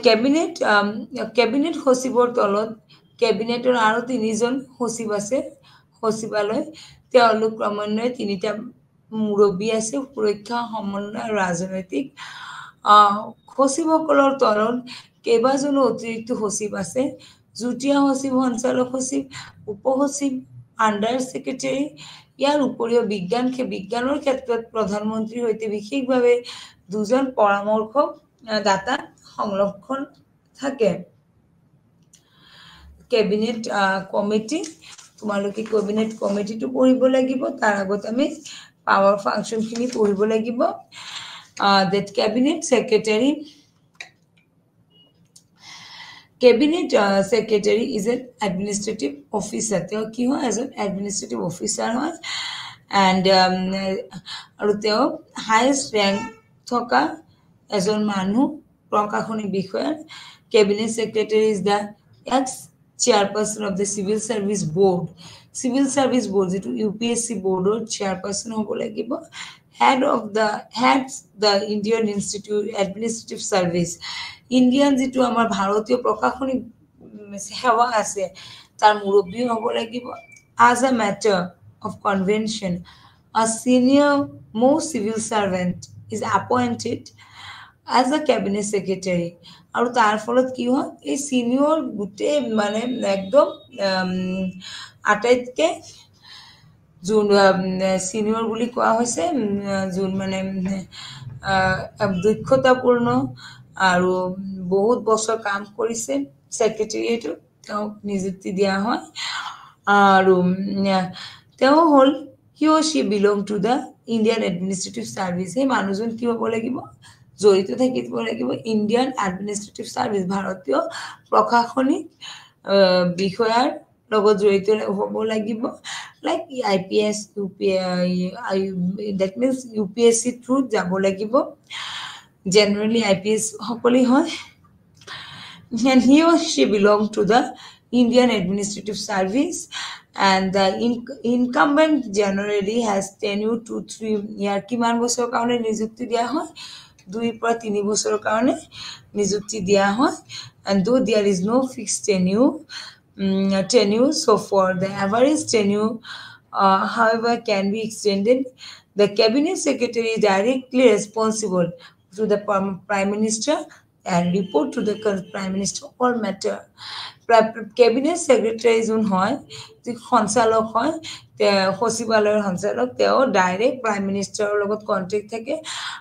cabinet সচিবৰ তলত কেবিনেটৰ আৰু 3জন সচিব আছে সচিবালয় তেওঁলোক ক্ৰমান্বয়ে 3টা মুৰব্বী আছে সুৰক্ষা সমন্বয় আৰু ৰাজনৈতিক সচিবসকলৰ তলত কেইবাজনো অতিৰিক্ত সচিব আছে যুটীয়া সচিব সঞ্চালক সচিব উপসচিব আন্ডাৰ সেক্ৰেটাৰী ইয়াৰ উপৰিও বিজ্ঞানৰ ক্ষেত্ৰত প্ৰধানমন্ত্ৰীৰ সৈতে বিশেষভাৱে দুজন পৰামৰ্শক ডাটা সংৰক্ষণ থাকে কেবিনেট কমিটি তোমালোকে কেবিনেট কমিটিটো পঢ়িব লাগিব তাৰ আগত আমি পাৱাৰ ফাংচনখিনি পঢ়িব লাগিব that cabinet secretary is an administrative officer তেওঁ কি হয় এজন administrative officer হয় and আৰু তেওঁ highest rank থকা এজন মানুহ প্ৰশাসনিক বিষয়া cabinet secretary is the ex chairperson of the civil service board যেটো UPSC boardৰ chairperson হ'ব লাগিব heads the Indian Institute Administrative Service Indian যেটো আমাৰ ভাৰতীয় প্ৰশাসনিক সেৱা আছে তাৰ মুৰব্বী হ'ব লাগিব as a matter of convention a senior most civil servant is appointed as a cabinet secretary আৰু তাৰ ফলত কি হয় এই সিনিয়ৰ গুটে মানে একদম আটাইতকে যোন সিনিয়ৰ বুলি কোৱা হৈছে যোন মানে দক্ষতাপূৰ্ণ আৰু বহুত বছৰ কাম কৰিছে সেক্ৰেটাৰিয়েটত তেওঁ নিযুক্তি দিয়া হয় আৰু তেওঁ হল he or she belong to the Indian Administrative Service এই মানুহজন কি হ'ব লাগিব জড়িত থাকিব লাগিব ইন্ডিয়ান এডমিনিষ্ট্ৰেটিভ সাৰ্ভিস ভাৰতীয় প্ৰশাসনিক বিষয়াৰ লগত জড়িত হ'ব লাগিব like IPS that means UPSC through যাব লাগিব generally IPS সকলি হয় and he or she belong to the Indian Administrative Service and the incumbent generally has tenure 2-3 year কিমান বছৰ কাৰণে নিযুক্তি দিয়া হয় 2 পৰা 3 বছৰৰ কাৰণে নিযুক্তি দিয়া হয় and though there is no fixed tenure so for the average tenure however can be extended the cabinet secretary is directly responsible to the prime minister and report to the prime minister all matter cabinet secretary যোন হয় যে সঞ্চালক হয় সচিবালয়ৰ সঞ্চালক তেওঁ direct prime মিনিষ্টাৰৰ লগত contact থাকে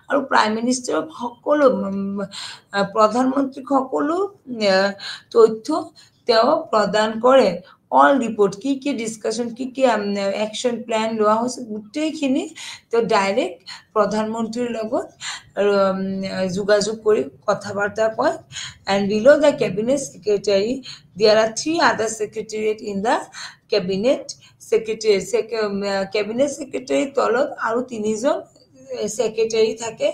আৰু প্ৰাইম মিনিষ্টাৰক সকলো প্ৰধানমন্ত্ৰীক সকলো তথ্য তেওঁ প্ৰদান কৰে all report কি discussion কি action plan লোৱা হৈছে গুটেইখিনি তো ডাইৰেক্ট প্ৰধানমন্ত্ৰীৰ লগত যোগাযোগ কৰি কথাবাৰ্তা কয় and below the cabinet secretary there are 3 other secretariat in the cabinet secretary তলত আৰু 3 জন secretary থাকে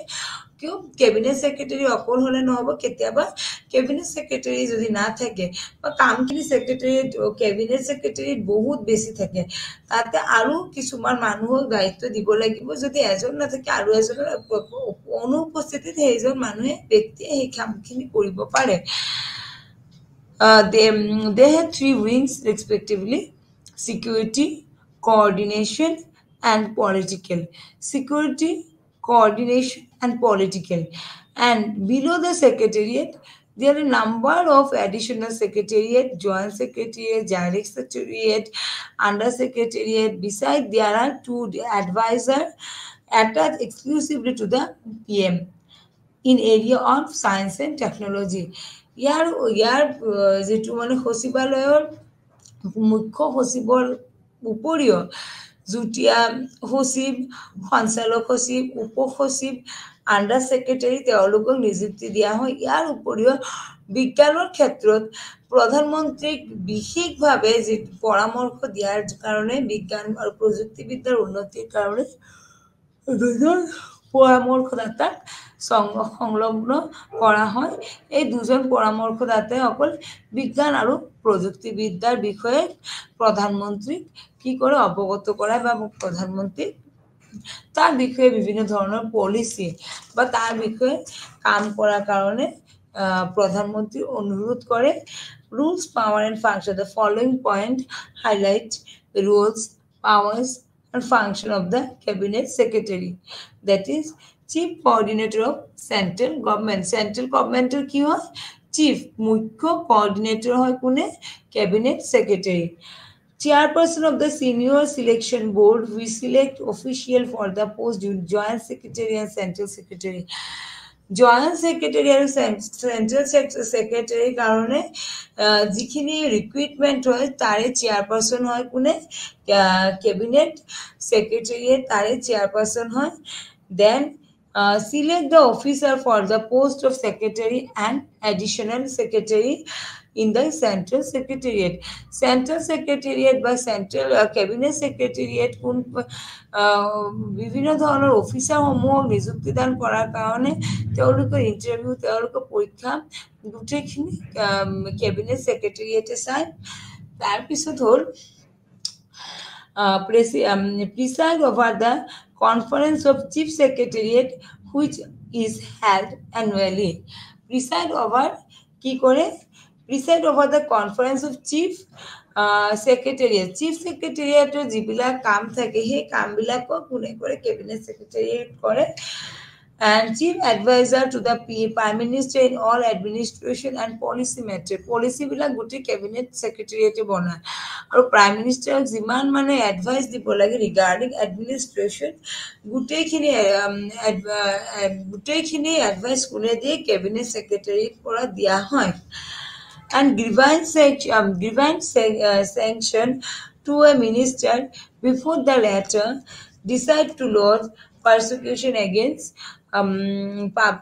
কিউ cabinet secretary অকল হলে নহব কেতিয়াবা cabinet secretary যদি না থাকে বা কামখিনি secretary cabinet secretary বহুত বেছি থাকে তাতে আৰু কিছুমান মানুহক দায়িত্ব দিব লাগিব যদি এজন না থাকে আৰু এজনৰ অনুপস্থিতিত সেইজন মানুহে ব্যক্তিয়ে এই কামখিনি কৰিব পাৰে they have 3 wings respectively security coordination and political security coordination and political and below the secretariat there are a number of additional secretariat joint secretariat direct secretariat under secretariat beside there are 2 advisors attached exclusively to the PM in area of science and technology ইয়াৰ যেটো মানে সচিবালয়ৰ মুখ্য সচিবৰ উপৰিও জুটিয়া সচিব সঞ্চালক সচিব উপসচিব under secretary তেওঁলোকক নিযুক্তি দিয়া হয় ইয়াৰ উপৰিও বিজ্ঞানৰ ক্ষেত্ৰত প্ৰধানমন্ত্ৰীক বিশেষভাৱে যে পৰামৰ্শ দিয়াৰ কাৰণে বিজ্ঞান আৰু প্ৰযুক্তিবিদ্যাৰ উন্নতিৰ কাৰণে দুজন পৰামৰ্শদাতাক সংলগ্ন কৰা হয় এই দুজন পৰামৰ্শদাতাই অকল বিজ্ঞান আৰু প্ৰযুক্তিবিদ্যাৰ বিষয়ে প্ৰধানমন্ত্ৰীক কি কৰে অৱগত কৰা বা প্ৰধানমন্ত্ৰী তাৰ বিষয়ে বিভিন্ন ধৰণৰ পলিসি বা তাৰ বিষয়ে কাম কৰাৰ কাৰণে প্ৰধানমন্ত্ৰী অনুৰোধ কৰে rules power and function the following point highlight the rules powers and function of the cabinet secretary that is chief coordinator of central government কি হয় chief মুখ্য coordinator হয় কোনে cabinet secretary chairperson of the senior selection board we select official for the post joint secretary and central secretary joint secretary আৰু central secretary কারণে যিখিনি recruitment হয় তারে চেয়ারপারসন হয় কোনে ক্যাবিনেট সেক্রেটারিয়েট তারে চেয়ারপারসন হয় then select the officer for the post of secretary and additional secretary in the central secretariat. Central secretariat বা central cabinet secretariat কোন বিভিন্ন ধৰণৰ অফিচাৰসমূহক নিযুক্তিদান কৰাৰ কাৰণে তেওঁলোকৰ ইণ্টাৰভিউ তেওঁলোকৰ পৰীক্ষা গোটেইখিনি কেবিনেট সেক্ৰেটাৰিয়েটে চায় তাৰপিছত হ'ল preside over the conference of chief secretariat which is held annually. Preside over কি করে preside over the conference of chief secretariat. Chief secretariator যিবিলাক কাম থাকে সেই কামবিলাকক কোনে কৰে cabinet secretariat কৰে and chief advisor to the prime minister in all administration and policy matter. Policy bila guti cabinet secretariat bana aru prime minister jiman mane advice দিব লাগে regarding administration guti khini advice kune die cabinet secretary pora dia hoy and grievance sanction to a minister before the latter decide to lodge persecution against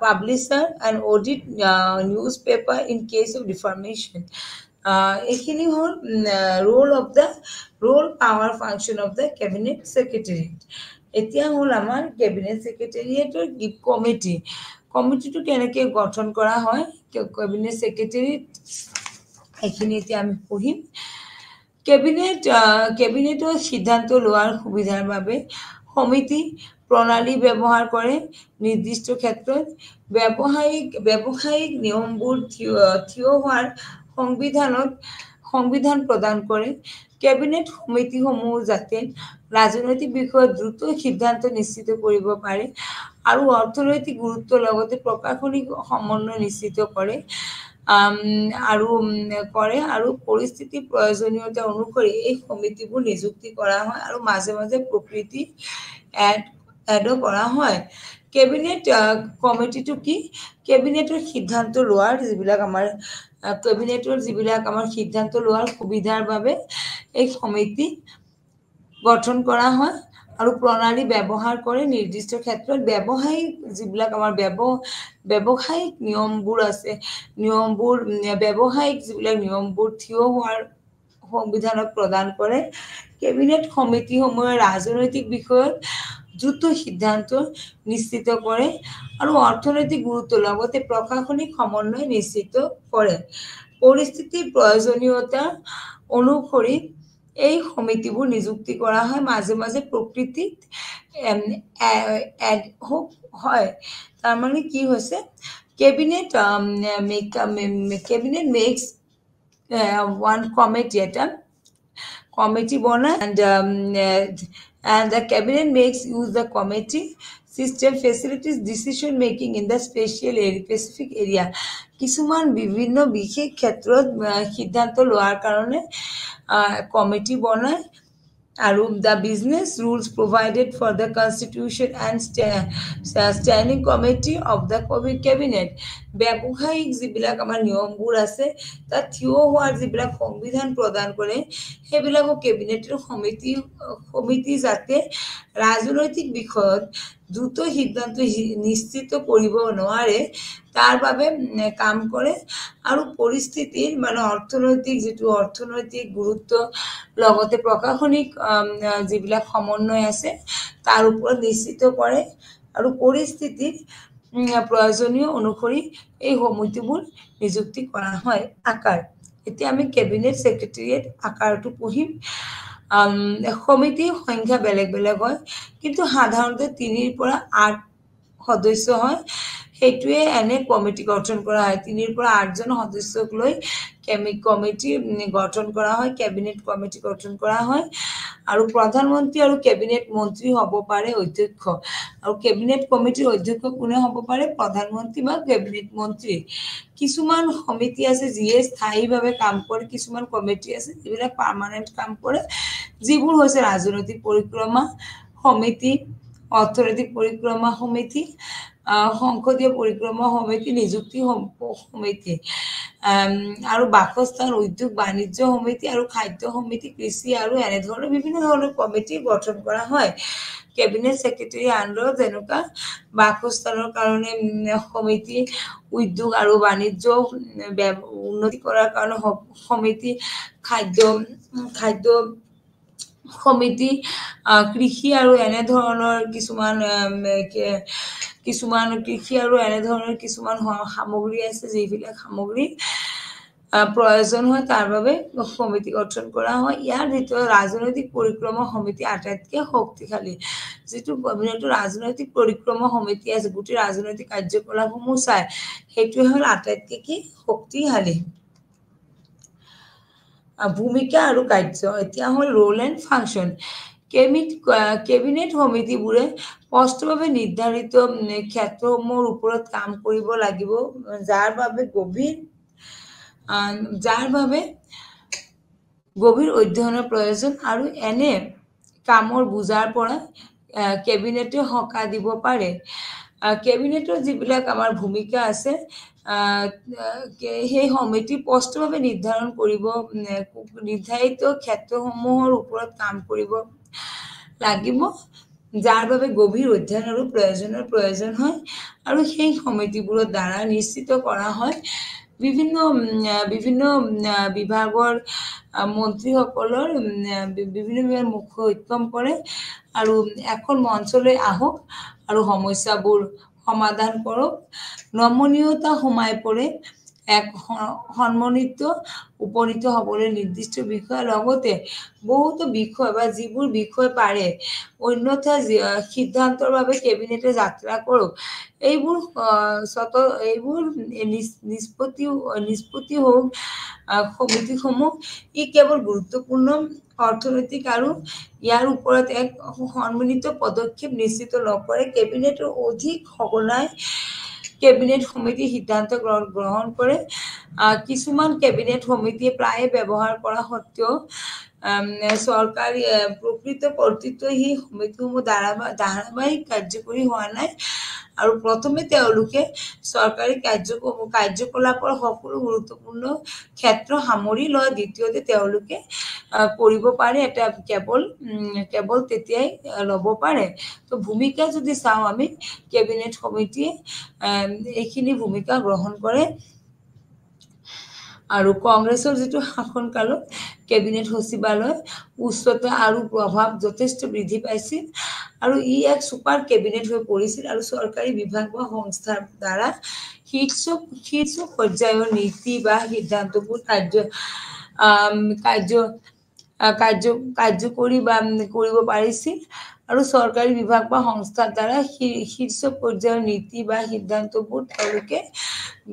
publisher and audit newspaper in case of defamation. Ekhini hol role power function of the cabinet secretariat. Etia hol amar cabinet secretariat or committee. Committee to keneke গঠন করা হয় cabinet secretariat এখিনি এতিয়া আমি পঢ়িম কেবিনেটৰ সিদ্ধান্ত লোৱাৰ সুবিধাৰ বাবে সমিতি প্ৰণালী ব্যৱহাৰ কৰে নিৰ্দিষ্ট ক্ষেত্ৰত ব্যৱসায়িক নিয়মবোৰ থিয় হোৱাৰ সংবিধান প্ৰদান কৰে কেবিনেট সমিতিসমূহ যাতে ৰাজনৈতিক বিষয়ত দ্ৰুত সিদ্ধান্ত নিশ্চিত কৰিব পাৰে আৰু অৰ্থনৈতিক গুৰুত্বৰ লগতে প্ৰশাসনিক সমন্বয় নিশ্চিত কৰে আৰু পৰিস্থিতি প্ৰয়োজনীয়তা অনুসৰি এই সমিতিবোৰ নিযুক্তি কৰা হয় আৰু মাজে মাজে প্ৰকৃতি এড কৰা হয় কেবিনেট কমিটিটো কি কেবিনেটৰ সিদ্ধান্ত লোৱাৰ যিবিলাক আমাৰ সিদ্ধান্ত লোৱাৰ সুবিধাৰ বাবে এই সমিতি গঠন কৰা হয় আৰু প্ৰণালী ব্যৱহাৰ কৰে নিৰ্দিষ্ট ক্ষেত্ৰত ব্যৱসায়িক যিবিলাক আমাৰ ব্যৱসায়িক নিয়মবোৰ আছে ব্যৱসায়িক যিবিলাক নিয়মবোৰ থিয় হোৱাৰ সংবিধানক প্ৰদান কৰে কেবিনেট সমিতিসমূহে ৰাজনৈতিক বিষয়ত দ্ৰুত সিদ্ধান্ত নিশ্চিত কৰে আৰু অৰ্থনৈতিক গুৰুত্ব লগতে প্ৰশাসনিক সমন্বয় নিশ্চিত কৰে পৰিস্থিতিৰ প্ৰয়োজনীয়তা অনুসৰি এই সমিতিবোৰ নিযুক্তি কৰা হয় মাজে মাজে প্ৰকৃতিত হয় তাৰ মানে কি হৈছে cabinet makes one committee bana and the cabinet makes use the committee system facilities decision making in the specific area কিছুমান বিভিন্ন বিশেষ ক্ষেত্ৰত সিদ্ধান্ত লোৱাৰ কাৰণে কমিটি বনায় আৰু the business rules provided for the constitution and standing committee of the cabinet ব্যৱসায়িক যিবিলাক আমাৰ নিয়মবোৰ আছে তাত থিয় হোৱাৰ যিবিলাক সংবিধান প্ৰদান কৰে সেইবিলাকো কেবিনেটৰ সমিতি যাতে ৰাজনৈতিক বিষয়ত দ্ৰুত সিদ্ধান্ত নিশ্চিত কৰিব নোৱাৰে তাৰ বাবে কাম কৰে আৰু পৰিস্থিতিৰ মানে অৰ্থনৈতিক গুৰুত্ব লগতে প্ৰশাসনিক যিবিলাক সমন্বয় আছে তাৰ ওপৰত নিশ্চিত কৰে আৰু পৰিস্থিতিৰ প্ৰয়োজনীয় অনুসৰি এই সমিতিবোৰ নিযুক্তি কৰা হয় আকাৰ এতিয়া আমি কেবিনেট সেক্ৰেটাৰিয়েট আকাৰটো পঢ়িম সমিতিৰ সংখ্যা বেলেগ হয় কিন্তু সাধাৰণতে 3 পৰা 8 সদস্য হয় হেতুৱে এনে কমিটি গঠন কৰা হয় 3 পৰা 8 জন সদস্যক লৈ কমিটি গঠন কৰা হয় কেবিনেট কমিটি গঠন কৰা হয় আৰু প্ৰধানমন্ত্ৰী আৰু কেবিনেট মন্ত্ৰী হ'ব পাৰে অধ্যক্ষ আৰু কেবিনেট কমিটিৰ অধ্যক্ষ কোনে হ'ব পাৰে প্ৰধানমন্ত্ৰী বা কেবিনেট মন্ত্ৰী কিছুমান সমিতি আছে যিয়ে স্থায়ীভাৱে কাম কৰে কিছুমান কমিটি আছে যিবিলাক পাৰ্মানেন্ট কাম কৰে যিবোৰ হৈছে ৰাজনৈতিক পৰিক্ৰমা সমিতি অৰ্থনৈতিক পৰিক্ৰমা সমিতি সংসদীয় পৰিক্ৰমা সমিতি, নিযুক্তি সমিতি আৰু বাসস্থান, উদ্যোগ বাণিজ্য সমিতি আৰু খাদ্য সমিতি, কৃষি আৰু এনেধৰণৰ বিভিন্ন ধৰণৰ কমিটি গঠন কৰা হয় কেবিনেট ছেক্ৰেটাৰী আণ্ডাৰত, যেনেকুৱা বাসস্থানৰ কাৰণে সমিতি, উদ্যোগ আৰু বাণিজ্য উন্নতি কৰাৰ কাৰণে সমিতি, খাদ্য সমিতি, কৃষি আৰু এনেধৰণৰ কিছুমান কৃষি আৰু এনেধৰণৰ কিছুমান সামগ্ৰী আছে যিবিলাক সামগ্ৰী প্ৰয়োজন হয় তাৰ বাবে সমিতি গঠন কৰা হয়। ইয়াৰ ভিতৰত ৰাজনৈতিক পৰিক্ৰমা সমিতি আটাইতকৈ শক্তিশালী। যিটো কেবিনেটৰ ৰাজনৈতিক পৰিক্ৰমা সমিতি আছে, গোটেই ৰাজনৈতিক কাৰ্যকলাপসমূহ চাই, সেইটোৱে হ'ল আটাইতকৈ কি শক্তিশালী। ভূমিকা আৰু কাৰ্য এতিয়া হ'ল ৰোল এণ্ড ফাংচন। কেবিনেট সমিতিবোৰে স্পষ্টভাৱে নিৰ্ধাৰিত ক্ষেত্ৰসমূহৰ ওপৰত কাম কৰিব লাগিব, যাৰ বাবে গভীৰ অধ্যয়নৰ প্ৰয়োজন, আৰু এনে কামৰ বোজাৰ পৰা কেবিনেটে সকাহ দিব পাৰে। কেবিনেটৰ যিবিলাক আমাৰ ভূমিকা আছে, সেই সমিতি স্পষ্টভাৱে নিৰ্ধাৰিত ক্ষেত্ৰসমূহৰ ওপৰত কাম কৰিব লাগিব, যাৰ বাবে গভীৰ অধ্যয়ন আৰু প্ৰয়োজন হয়, আৰু সেই সমিতিবোৰৰ দ্বাৰা নিশ্চিত কৰা হয় বিভিন্ন বিভাগৰ মন্ত্ৰীসকলৰ বিভিন্ন মুখ্য উত্তম কৰে আৰু এখন মঞ্চলৈ আহক আৰু সমস্যাবোৰ সমাধান কৰক। নমনীয়তা সোমাই পৰে এক উপনীত হ'বলৈ নিৰ্দিষ্ট বিষয়ৰ লগতে বহুতো বিষয় বা যিবোৰ বিষয় পাৰে অন্যথা সিদ্ধান্তৰ বাবে কেবিনেটে যাত্ৰা কৰক। এইবোৰ নিষ্পত্তি হওক সমিতিসমূহ, ই কেৱল গুৰুত্বপূৰ্ণ অৰ্থনৈতিক আৰু ইয়াৰ ওপৰত এক সমন্বিত পদক্ষেপ নিশ্চিত নকৰে। কেবিনেটৰ অধিক সঘনাই কেবিনেট সমিতি সিদ্ধান্ত গ্ৰহণ কৰে। কিছুমান কেবিনেট সমিতিয়ে প্ৰায়ে ব্যৱহাৰ কৰা স্বত্বেও চৰকাৰী প্ৰকৃত কৰ্তৃত্বহীন সমিতিসমূহ ধাৰাবাহিক কাৰ্যকৰী হোৱা নাই, আৰু প্ৰথমে তেওঁলোকে চৰকাৰী কাৰ্যকলাপৰ সকলো গুৰুত্বপূৰ্ণ ক্ষেত্ৰ সামৰি লয়, দ্বিতীয়তে তেওঁলোকে কৰিব পাৰে, এটা কেৱল তেতিয়াই ল'ব পাৰে। তো ভূমিকা যদি চাওঁ আমি, কেবিনেট সমিতিয়ে এইখিনি ভূমিকা গ্ৰহণ কৰে। আৰু কংগ্ৰেছৰ যিটো শাসনকালত কেবিনেট সচিবালয় উচ্চতা আৰু প্ৰভাৱ যথেষ্ট বৃদ্ধি পাইছিল, আৰু ই এক ছুপাৰ কেবিনেট হৈ পৰিছিল, আৰু চৰকাৰী বিভাগ বা সংস্থাৰ দ্বাৰা শীৰ্ষ পৰ্যায়ৰ নীতি বা সিদ্ধান্তবোৰ কাৰ্যকৰী কৰিব পাৰিছিল, আৰু চৰকাৰী বিভাগ বা সংস্থাৰ দ্বাৰা শীৰ্ষ পৰ্যায়ৰ নীতি বা সিদ্ধান্তবোৰ তেওঁলোকে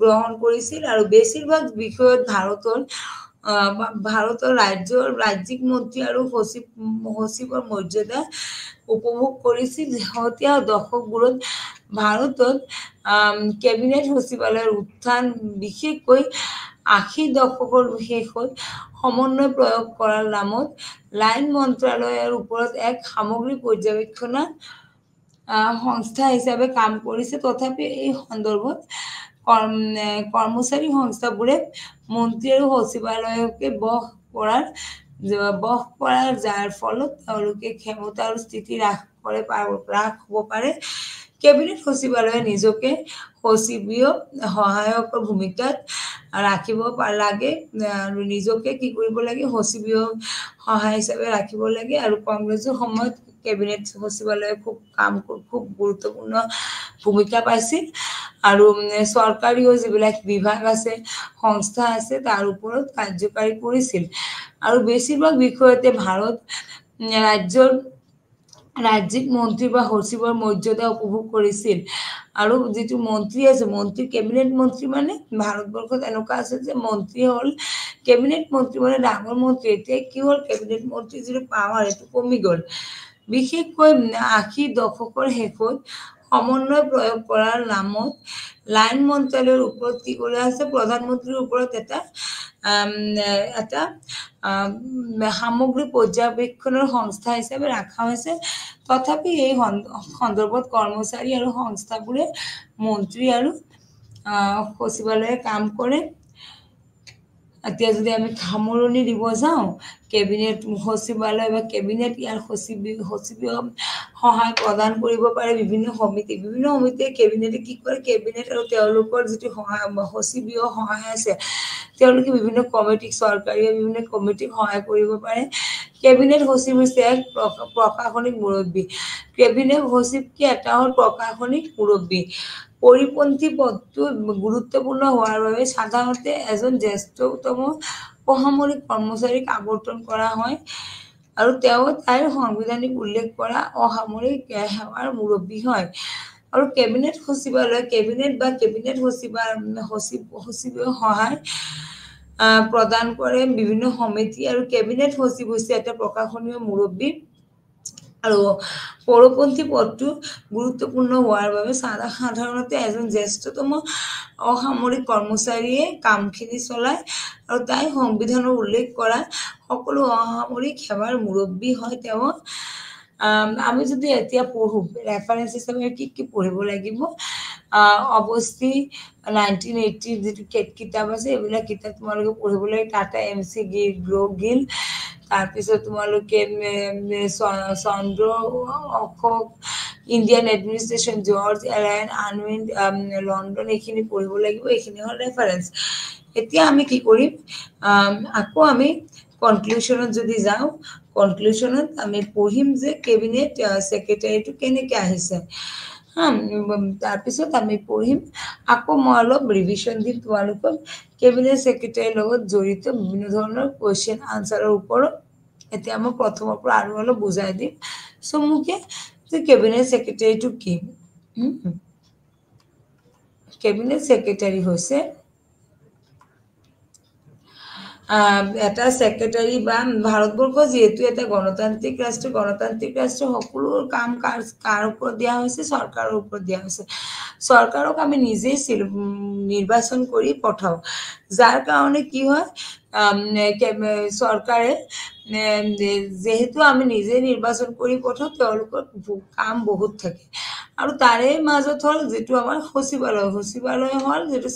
গ্ৰহণ কৰিছিল। আৰু বেছিভাগ বিষয়ত ভাৰতৰ ৰাজ্যিক মন্ত্ৰী আৰু সচিবৰ মৰ্যাদা উপভোগ কৰিছিল। শেহতীয়া দশকবোৰত ভাৰতত কেবিনেট সচিবালয়ৰ উত্থান, বিশেষকৈ ৮০ দশকৰ শেষত সমন্বয় প্ৰয়োগ কৰাৰ নামত লাইন মন্ত্ৰালয়ৰ ওপৰত এক সামগ্ৰিক পৰ্যবেক্ষণা সংস্থা হিচাপে কাম কৰিছে। তথাপি এই সন্দৰ্ভত কৰ্মচাৰী সংস্থাবোৰে মন্ত্ৰী আৰু সচিবালয়কে বহ কৰাৰ যাৰ ফলত তেওঁলোকে ক্ষমতা আৰু স্থিতি হ্ৰাস হ'ব পাৰে। কেবিনেট সচিবালয়ে নিজকে সচিবীয় সহায়কৰ ভূমিকাত ৰাখিব লাগে, আৰু নিজকে কি কৰিব লাগে, সচিবীয় সহায় হিচাপে ৰাখিব লাগে। আৰু কংগ্ৰেছৰ সময়ত কেবিনেট সচিবালয়ে খুব গুৰুত্বপূৰ্ণ ভূমিকা পাইছিল, আৰু চৰকাৰীও যিবিলাক বিভাগ আছে, সংস্থা আছে, তাৰ ওপৰত কাৰ্যকাৰী কৰিছিল। আৰু বেছিভাগ বিষয়তে ৰাজ্যিক মন্ত্ৰী বা সচিবৰ মৰ্যাদা উপভোগ কৰিছিল। আৰু যিটো মন্ত্ৰী আছে, কেবিনেট মন্ত্ৰী মানে ভাৰতবৰ্ষত এনেকুৱা আছে যে মন্ত্ৰী হ'ল কেবিনেট মন্ত্ৰী মানে ডাঙৰ মন্ত্ৰী। এতিয়া কি হ'ল, কেবিনেট মন্ত্ৰীৰ যিটো পাৱাৰ সেইটো কমি গ'ল। বিশেষকৈ ৮০ দশকৰ শেষত সমন্বয় প্ৰয়োগ কৰাৰ নামত লাইন মন্ত্ৰালয়ৰ ওপৰত কি কৰা আছে, প্ৰধানমন্ত্ৰীৰ ওপৰত এটা এটা সামগ্ৰী পৰ্যবেক্ষণৰ সংস্থা হিচাপে ৰাখা হৈছে। তথাপি এই সন্দৰ্ভত কৰ্মচাৰী আৰু সংস্থাবোৰে মন্ত্ৰী আৰু সচিবালয়ে কাম কৰে। এতিয়া যদি আমি সামৰণি দিব যাওঁ, কেবিনেট সচিবালয় বা কেবিনেট ইয়াৰ সচিবীয় সহায় প্ৰদান কৰিব পাৰে বিভিন্ন সমিতিয়ে কেবিনেটে কি কৰে, কেবিনেট আৰু তেওঁলোকৰ যিটো সচিবীয় সহায় আছে, তেওঁলোকে বিভিন্ন কমিটিক চৰকাৰীয়ে বিভিন্ন কমিটিক সহায় কৰিব পাৰে। কেবিনেট সচিব হৈছে এক প্ৰশাসনিক মুৰব্বী। কেবিনেট সচিব কি এটা হ'ল প্ৰশাসনিক মুৰব্বী। পৰিপন্থী পদটো গুৰুত্বপূৰ্ণ হোৱাৰ বাবে সাধাৰণতে এজন জ্যেষ্ঠতম অসামৰিক কৰ্মচাৰীক আৱৰ্তন কৰা হয় আৰু তেওঁ তাইৰ সাংবিধানিক উল্লেখ কৰা অসামৰিক সেৱাৰ মুৰব্বী হয়। আৰু কেবিনেট সচিবালয় কেবিনেট সচিবীয় সহায় প্ৰদান কৰে বিভিন্ন সমিতি, আৰু কেবিনেট সচিব হৈছে এটা প্ৰশাসনীয় মুৰব্বী। আৰু পৌৰপন্থী পদটো গুৰুত্বপূৰ্ণ হোৱাৰ বাবে সাধাৰণতে এজন জ্যেষ্ঠতম অসামৰিক কৰ্মচাৰীয়ে কামখিনি চলায় আৰু তাই সংবিধানৰ উল্লেখ কৰা সকলো অসামৰিক সেৱাৰ মুৰব্বী হয় তেওঁ। আমি যদি এতিয়া পঢ়ো ৰেফাৰেন্স হিচাপে কি পঢ়িব লাগিব, অৱস্থি 1980 যিটো কিতাপ আছে, এইবিলাক কিতাপ তোমালোকে পঢ়িব লাগে। টাটা MC গিল, তাৰপিছত তোমালোকে Chandra Ashok, Indian administration, George Allen Unwin, London, এইখিনি পঢ়িব লাগিব। এইখিনি হ'ল ৰেফাৰেন্স। এতিয়া আমি কি কৰিম, আকৌ আমি কনক্লুশ্যনত যদি যাওঁ, কনক্লুশ্যনত আমি পঢ়িম যে কেবিনেট ছেক্ৰেটাৰীটো কেনেকৈ আহিছে। তাৰপিছত আমি পঢ়িম, আকৌ মই অলপ ৰিভিশ্যন দিম তোমালোকক কেবিনেট ছেক্ৰেটাৰীৰ লগত জড়িত বিভিন্ন ধৰণৰ কুৱেশ্যন আনচাৰৰ ওপৰত। এতিয়া মই প্ৰথমৰ পৰা আৰু অলপ বুজাই দিম চমুকে যে কেবিনেট ছেক্ৰেটাৰীটো কি। কেবিনেট ছেক্ৰেটাৰী হৈছে এটা ছেক্ৰেটাৰী বা ভাৰতবৰ্ষ যিহেতু এটা গণতান্ত্ৰিক ৰাষ্ট্ৰ, সকলো কাম কাজ কাৰ ওপৰত দিয়া হৈছে, চৰকাৰৰ ওপৰত দিয়া হৈছে। চৰকাৰক আমি নিজেই নিৰ্বাচন কৰি পঠাওঁ, যাৰ কাৰণে কি হয়, চৰকাৰে যেহেতু আমি নিজে নিৰ্বাচন কৰি পঠাওঁ, তেওঁলোকৰ কাম বহুত থাকে। আৰু তাৰে মাজত হ'ল যিটো আমাৰ সচিবালয় হ'ল যিটো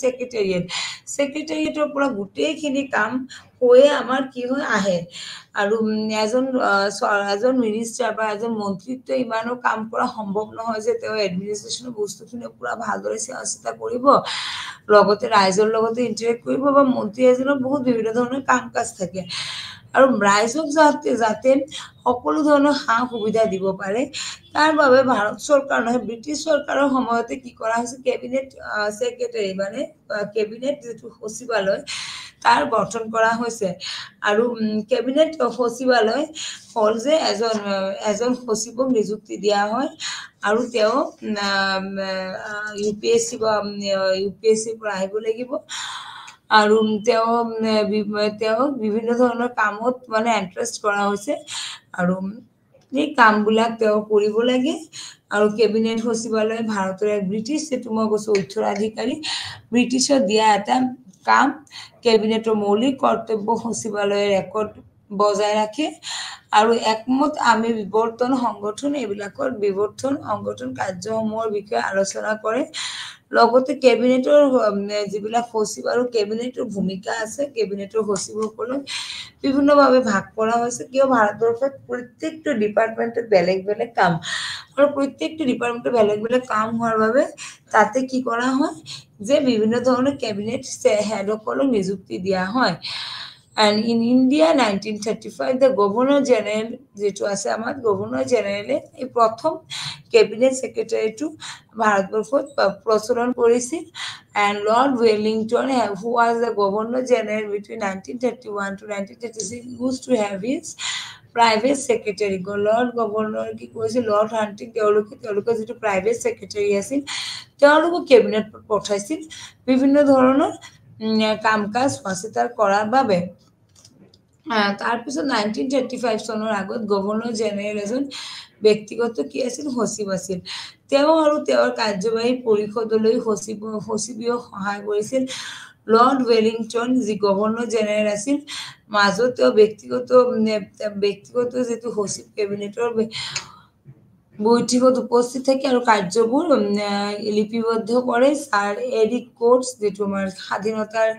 ছেক্ৰেটাৰিয়েটৰ পৰা গোটেইখিনি কাম হৈয়ে আমাৰ কি হয় আহে। আৰু এজন মিনিষ্টাৰ বা এজন মন্ত্ৰীত্ব ইমানো কাম কৰা সম্ভৱ নহয় যে তেওঁ এডমিনিষ্ট্ৰেশ্যনৰ বস্তুখিনি পুৰা ভালদৰে চোৱা চিতা কৰিব, লগতে ৰাইজৰ লগতে ইণ্টাৰেক্ট কৰিব, বা মন্ত্ৰী এজনৰ বহুত বিভিন্ন ধৰণৰ কাম কাজ থাকে। আৰু ৰাইজক যাতে সকলো ধৰণৰ সা সুবিধা দিব পাৰে, তাৰ বাবে ভাৰত চৰকাৰ নহয়, ব্ৰিটিছ চৰকাৰৰ সময়তে কি কৰা হৈছে, কেবিনেট ছেক্ৰেটাৰী মানে কেবিনেট যিটো সচিবালয় তাৰ গঠন কৰা হৈছে। আৰু কেবিনেট সচিবালয় হ'ল যে এজন সচিবক নিযুক্তি দিয়া হয়, আৰু তেওঁ UPSC পৰা আহিব লাগিব, আৰু তেওঁ বিভিন্ন ধৰণৰ কামত মানে এণ্টাৰেষ্ট কৰা হৈছে, আৰু এই কামবিলাক তেওঁ কৰিব লাগে। আৰু কেবিনেট সচিবালয় ভাৰতৰ এক ব্ৰিটিছ, যিটো মই কৈছোঁ উত্তৰাধিকাৰী, ব্ৰিটিছৰ দিয়া এটা কাম। কেবিনেটৰ মৌলিক কৰ্তব্য সচিবালয়ে ৰেকৰ্ড বজাই ৰাখে আৰু একমত আমি এইবিলাকৰ সংগঠন কাৰ্যসমূহৰ বিষয়ে আলোচনা কৰে। লগতে কেবিনেটৰ যিবিলাক সচিব আৰু কেবিনেটৰ ভূমিকা আছে, কেবিনেটৰ সচিবসকলক বিভিন্নভাৱে ভাগ কৰা হৈছে, কিয় ভাৰতবৰ্ষত প্ৰত্যেকটো ডিপাৰ্টমেণ্টত বেলেগ বেলেগ কাম, আৰু প্ৰত্যেকটো ডিপাৰ্টমেণ্টত বেলেগ বেলেগ কাম হোৱাৰ বাবে তাতে কি কৰা হয় যে বিভিন্ন ধৰণৰ কেবিনেট হেডসকলক নিযুক্তি দিয়া হয়। And in India 1935 the Governor General যিটো আছে আমাৰ গভৰ্ণৰ জেনেৰেলে এই প্ৰথম কেবিনেট ছেক্ৰেটাৰীটো ভাৰতবৰ্ষত প্ৰচলন কৰিছিল। And Lord Wellington, who was the Governor General between 1931 to 1936, used to have his private secretary. Lord governor কি কৰিছিল, লৰ্ড হাণ্টিং তেওঁলোকৰ যিটো প্ৰাইভেট ছেক্ৰেটাৰী আছিল, তেওঁলোকক কেবিনেটত পঠাইছিল বিভিন্ন ধৰণৰ কাম কাজ চোৱা কৰাৰ বাবে। তাৰপিছত 1935 চনৰ আগত গভৰ্ণৰ জেনেৰেল এজন ব্যক্তিগত কি আছিল, সচিব আছিল। তেওঁ আৰু তেওঁৰ কাৰ্যবাহী পৰিষদলৈ সচিবীয় সহায় কৰিছিল। লৰ্ড ৱেলিংটন যি গভৰ্ণৰ জেনেৰেল আছিল মাজত ব্যক্তিগত যিটো সচিব কেবিনেটৰ বৈঠকত উপস্থিত থাকে আৰু কাৰ্যবোৰ লিপিবদ্ধ কৰে ছাৰ এৰিক কোটছ যেটো আমাৰ স্বাধীনতাৰ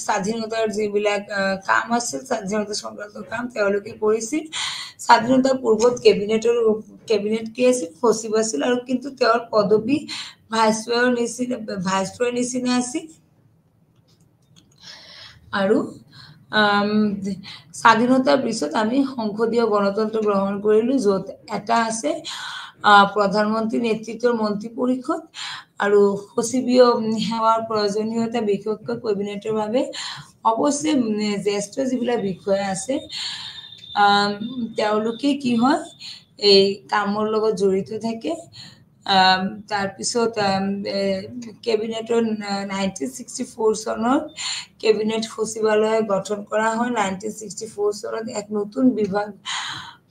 স্বাধীনতাৰ যিবিলাক কাম আছিল স্বাধীনতা সংক্ৰান্ত কাম তেওঁলোকে কৰিছিল স্বাধীনতাৰ পূৰ্বত কেবিনেট কি আছিল সচিব আছিল আৰু কিন্তু তেওঁৰ পদবী ভাইসৰয়ৰ নিচিনা আছিল আৰু স্বাধীনতাৰ পিছত আমি সংসদীয় গণতন্ত্ৰ গ্ৰহণ কৰিলো য'ত এটা আছে প্ৰধানমন্ত্ৰী নেতৃত্বৰ মন্ত্ৰী পৰিষদ আৰু সচিবীয় সেৱাৰ প্ৰয়োজনীয়তা বিশেষকৈ কেবিনেটৰ বাবে অৱশ্যে জ্যেষ্ঠ যিবিলাক বিষয়া আছে তেওঁলোকে কি হয় এই কামৰ লগত জড়িত থাকে তাৰপিছত কেবিনেটৰ 1964 চনত কেবিনেট সচিবালয় গঠন কৰা হয় 1964 চনত এক নতুন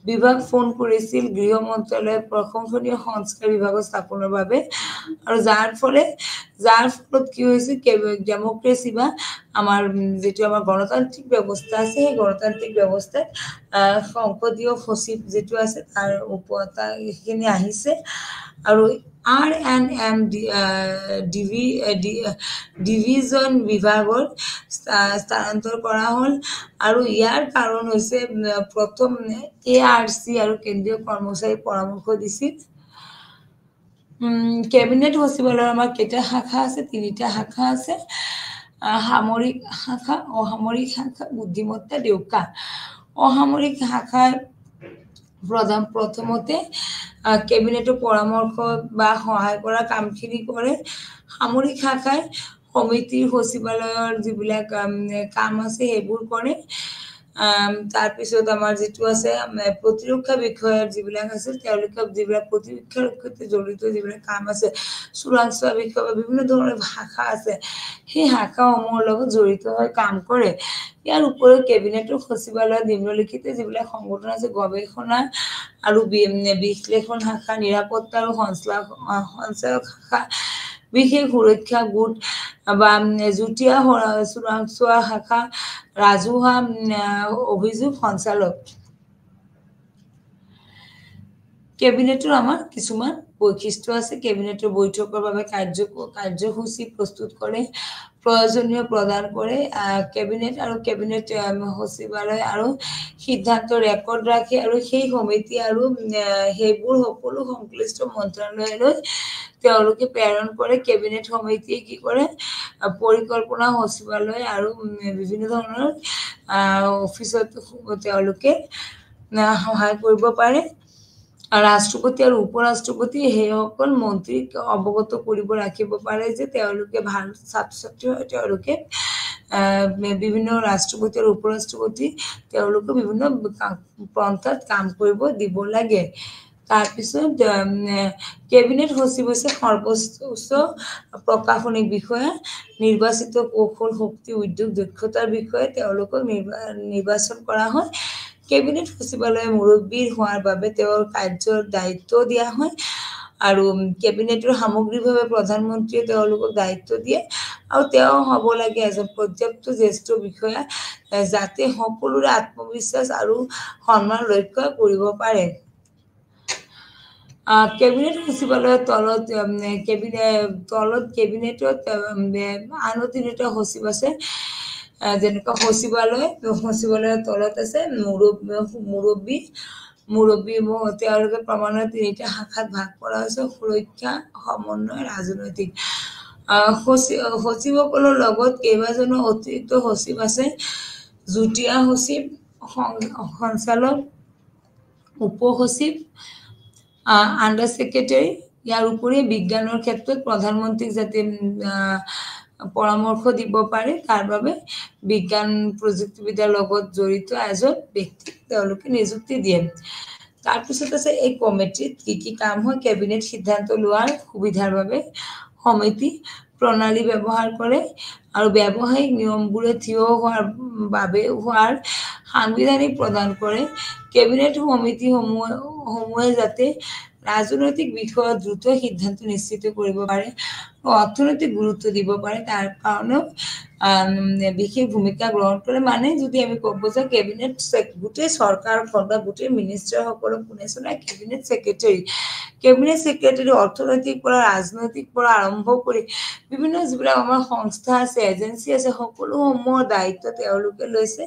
বিভাগ ফোন কৰিছিল গৃহ মন্ত্ৰালয়ৰ প্ৰশংসনীয় সংস্কাৰ বিভাগৰ স্থাপনৰ বাবে আৰু যাৰ ফলত কি হৈছে ডেমক্ৰেসি বা আমাৰ যেটো আমাৰ গণতান্ত্ৰিক ব্যৱস্থা আছে সেই গণতান্ত্ৰিক ব্যৱস্থাত সংসদীয় সচিব যেটো আছে তাৰ ওপৰতা এখিনি আহিছে আৰু RNM ডিভিজন বিভাগৰ স্থানান্তৰ কৰা হ'ল আৰু ইয়াৰ কাৰণ হৈছে প্ৰথম ARC আৰু কেন্দ্ৰীয় কৰ্মচাৰী পৰামৰ্শ দিছিল কেবিনেট সচিবালয়ৰ আমাৰ কেইটা শাখা আছে তিনিটা শাখা আছে সামৰিক শাখা অসামৰিক শাখা বুদ্ধিমত্তা দেউকা অসামৰিক শাখাৰ প্ৰথমতে কেবিনেটৰ পৰামৰ্শ বা সহায় কৰা কামখিনি কৰে সামৰিক শাখাই সমিতিৰ সচিবালয়ৰ যিবিলাক কাম আছে সেইবোৰ কৰে তাৰ পিছত আমাৰ যেটো আছে প্ৰতিৰক্ষা বিষয়ৰ যিবিলাক আছে তেওঁলোকে যিবিলাক প্ৰতিৰক্ষাৰ ক্ষেত্ৰত জড়িত যিবিলাক কাম আছে চোৰাংচোৱা বিষয় বিভিন্ন ধৰণৰ শাখা আছে সেই শাখাসমূহৰ লগত জড়িত হৈ কাম কৰে ইয়াৰ উপৰিও কেবিনেটৰ সচিবালয়ৰ নিম্নলিখিত যিবিলাক সংগঠন আছে গৱেষণা আৰু বিশ্লেষণ শাখা নিৰাপত্তা আৰু সঞ্চালক শাখা বিশেষ সুৰক্ষা গোট বা যুটীয়া চোৰাংচোৱা শাখা ৰাজহুৱা অভিযোগ সঞ্চালক কেবিনেটৰ আমাৰ কিছুমান বৈশিষ্ট্য আছে কেবিনেটৰ বৈঠকৰ বাবে কাৰ্যসূচী প্ৰস্তুত কৰে প্ৰয়োজনীয় প্ৰদান কৰে কেবিনেট আৰু কেবিনেট সচিবালয় আৰু সিদ্ধান্ত ৰেকৰ্ড ৰাখে আৰু সেই সমিতি আৰু সেইবোৰ সকলো সংশ্লিষ্ট মন্ত্ৰালয়লৈ তেওঁলোকে প্ৰেৰণ কৰে কেবিনেট সমিতিয়ে কি কৰে পৰিকল্পনা সচিবালয় আৰু বিভিন্ন ধৰণৰ অফিচত তেওঁলোকে সহায় কৰিব পাৰে ৰাষ্ট্ৰপতি আৰু উপৰাষ্ট্ৰপতি হেসকল মন্ত্ৰীক অৱগত কৰিব ৰাখিব পাৰে যে তেওঁলোকে ভাল ছাত্ৰ-ছাত্ৰী হয় তেওঁলোকে বিভিন্ন ৰাষ্ট্ৰপতি আৰু উপৰাষ্ট্ৰপতি তেওঁলোকে বিভিন্ন পন্থাত কাম কৰিব দিব লাগে তাৰপিছত কেবিনেট সচিব হৈছে সৰ্বোচ্চ প্ৰশাসনিক বিষয়া নিৰ্বাচিত কৌশল শক্তি উদ্যোগ দক্ষতাৰ বিষয়ে তেওঁলোকক নিৰ্বাচন কৰা হয় কেবিনেট সচিবালয়ে মুৰব্বী হোৱাৰ বাবে তেওঁৰ কাৰ্যৰ দায়িত্ব দিয়া হয় আৰু কেবিনেটৰ সামগ্ৰিকভাৱে প্ৰধানমন্ত্ৰীয়ে তেওঁলোকক দায়িত্ব দিয়ে আৰু তেওঁ হ'ব লাগে এজন পৰ্যাপ্ত জ্যেষ্ঠ বিষয়া যাতে সকলোৰে আত্মবিশ্বাস আৰু সন্মান ৰক্ষা কৰিব পাৰে কেবিনেট সচিবালয়ৰ তলত কেবিনেটত আন তিনিটা সচিব আছে যেনেকুৱা সচিবালয়ৰ তলত আছে মুৰব্বী তেওঁলোকে ক্ৰমান্বয়ে তিনিটা শাখাত ভাগ কৰা হৈছে সুৰক্ষা সমন্বয় ৰাজনৈতিক সচিবসকলৰ লগত কেইবাজনো অতিৰিক্ত সচিব আছে যুটীয়া সচিব সঞ্চালক উপসচিব আণ্ডাৰ ছেক্ৰেটাৰী ইয়াৰ উপৰি বিজ্ঞানৰ ক্ষেত্ৰত প্ৰধানমন্ত্ৰীক যাতে পৰামৰ্শ দিব পাৰে তাৰ বাবে বিজ্ঞান প্ৰযুক্তিবিদ্যাৰ লগত জড়িত এজন ব্যক্তি তেওঁলোকে নিযুক্তি দিয়ে তাৰপিছত আছে এই কমিটিত কি কাম হয় কেবিনেট সিদ্ধান্ত লোৱাৰ সুবিধাৰ বাবে সমিতি প্ৰণালী ব্যৱহাৰ কৰে আৰু ব্যৱহাৰিক নিয়মবোৰে থিয় হোৱাৰ সাংবিধানিক প্ৰদান কৰে কেবিনেট সমিতিসমূহে যাতে ৰাজনৈতিক বিষয়ত দ্ৰুত সিদ্ধান্ত নিশ্চিত কৰিব পাৰে, অৰ্থনৈতিক গুৰুত্ব দিব পাৰে, তাৰ কাৰণেও বিশেষ ভূমিকা গ্ৰহণ কৰে। মানে যদি আমি ক'ব যে কেবিনেট গোটেই চৰকাৰখন বা গোটেই মিনিষ্টাৰসকলক কোনে চলায়? Cabinet secretary. কেবিনেট ছেক্ৰেটাৰী অৰ্থনৈতিক পৰা ৰাজনৈতিক পৰা আৰম্ভ কৰি বিভিন্ন যিবিলাক আমাৰ সংস্থা আছে, এজেঞ্চি আছে, সকলোসমূহৰ দায়িত্ব তেওঁলোকে লৈছে।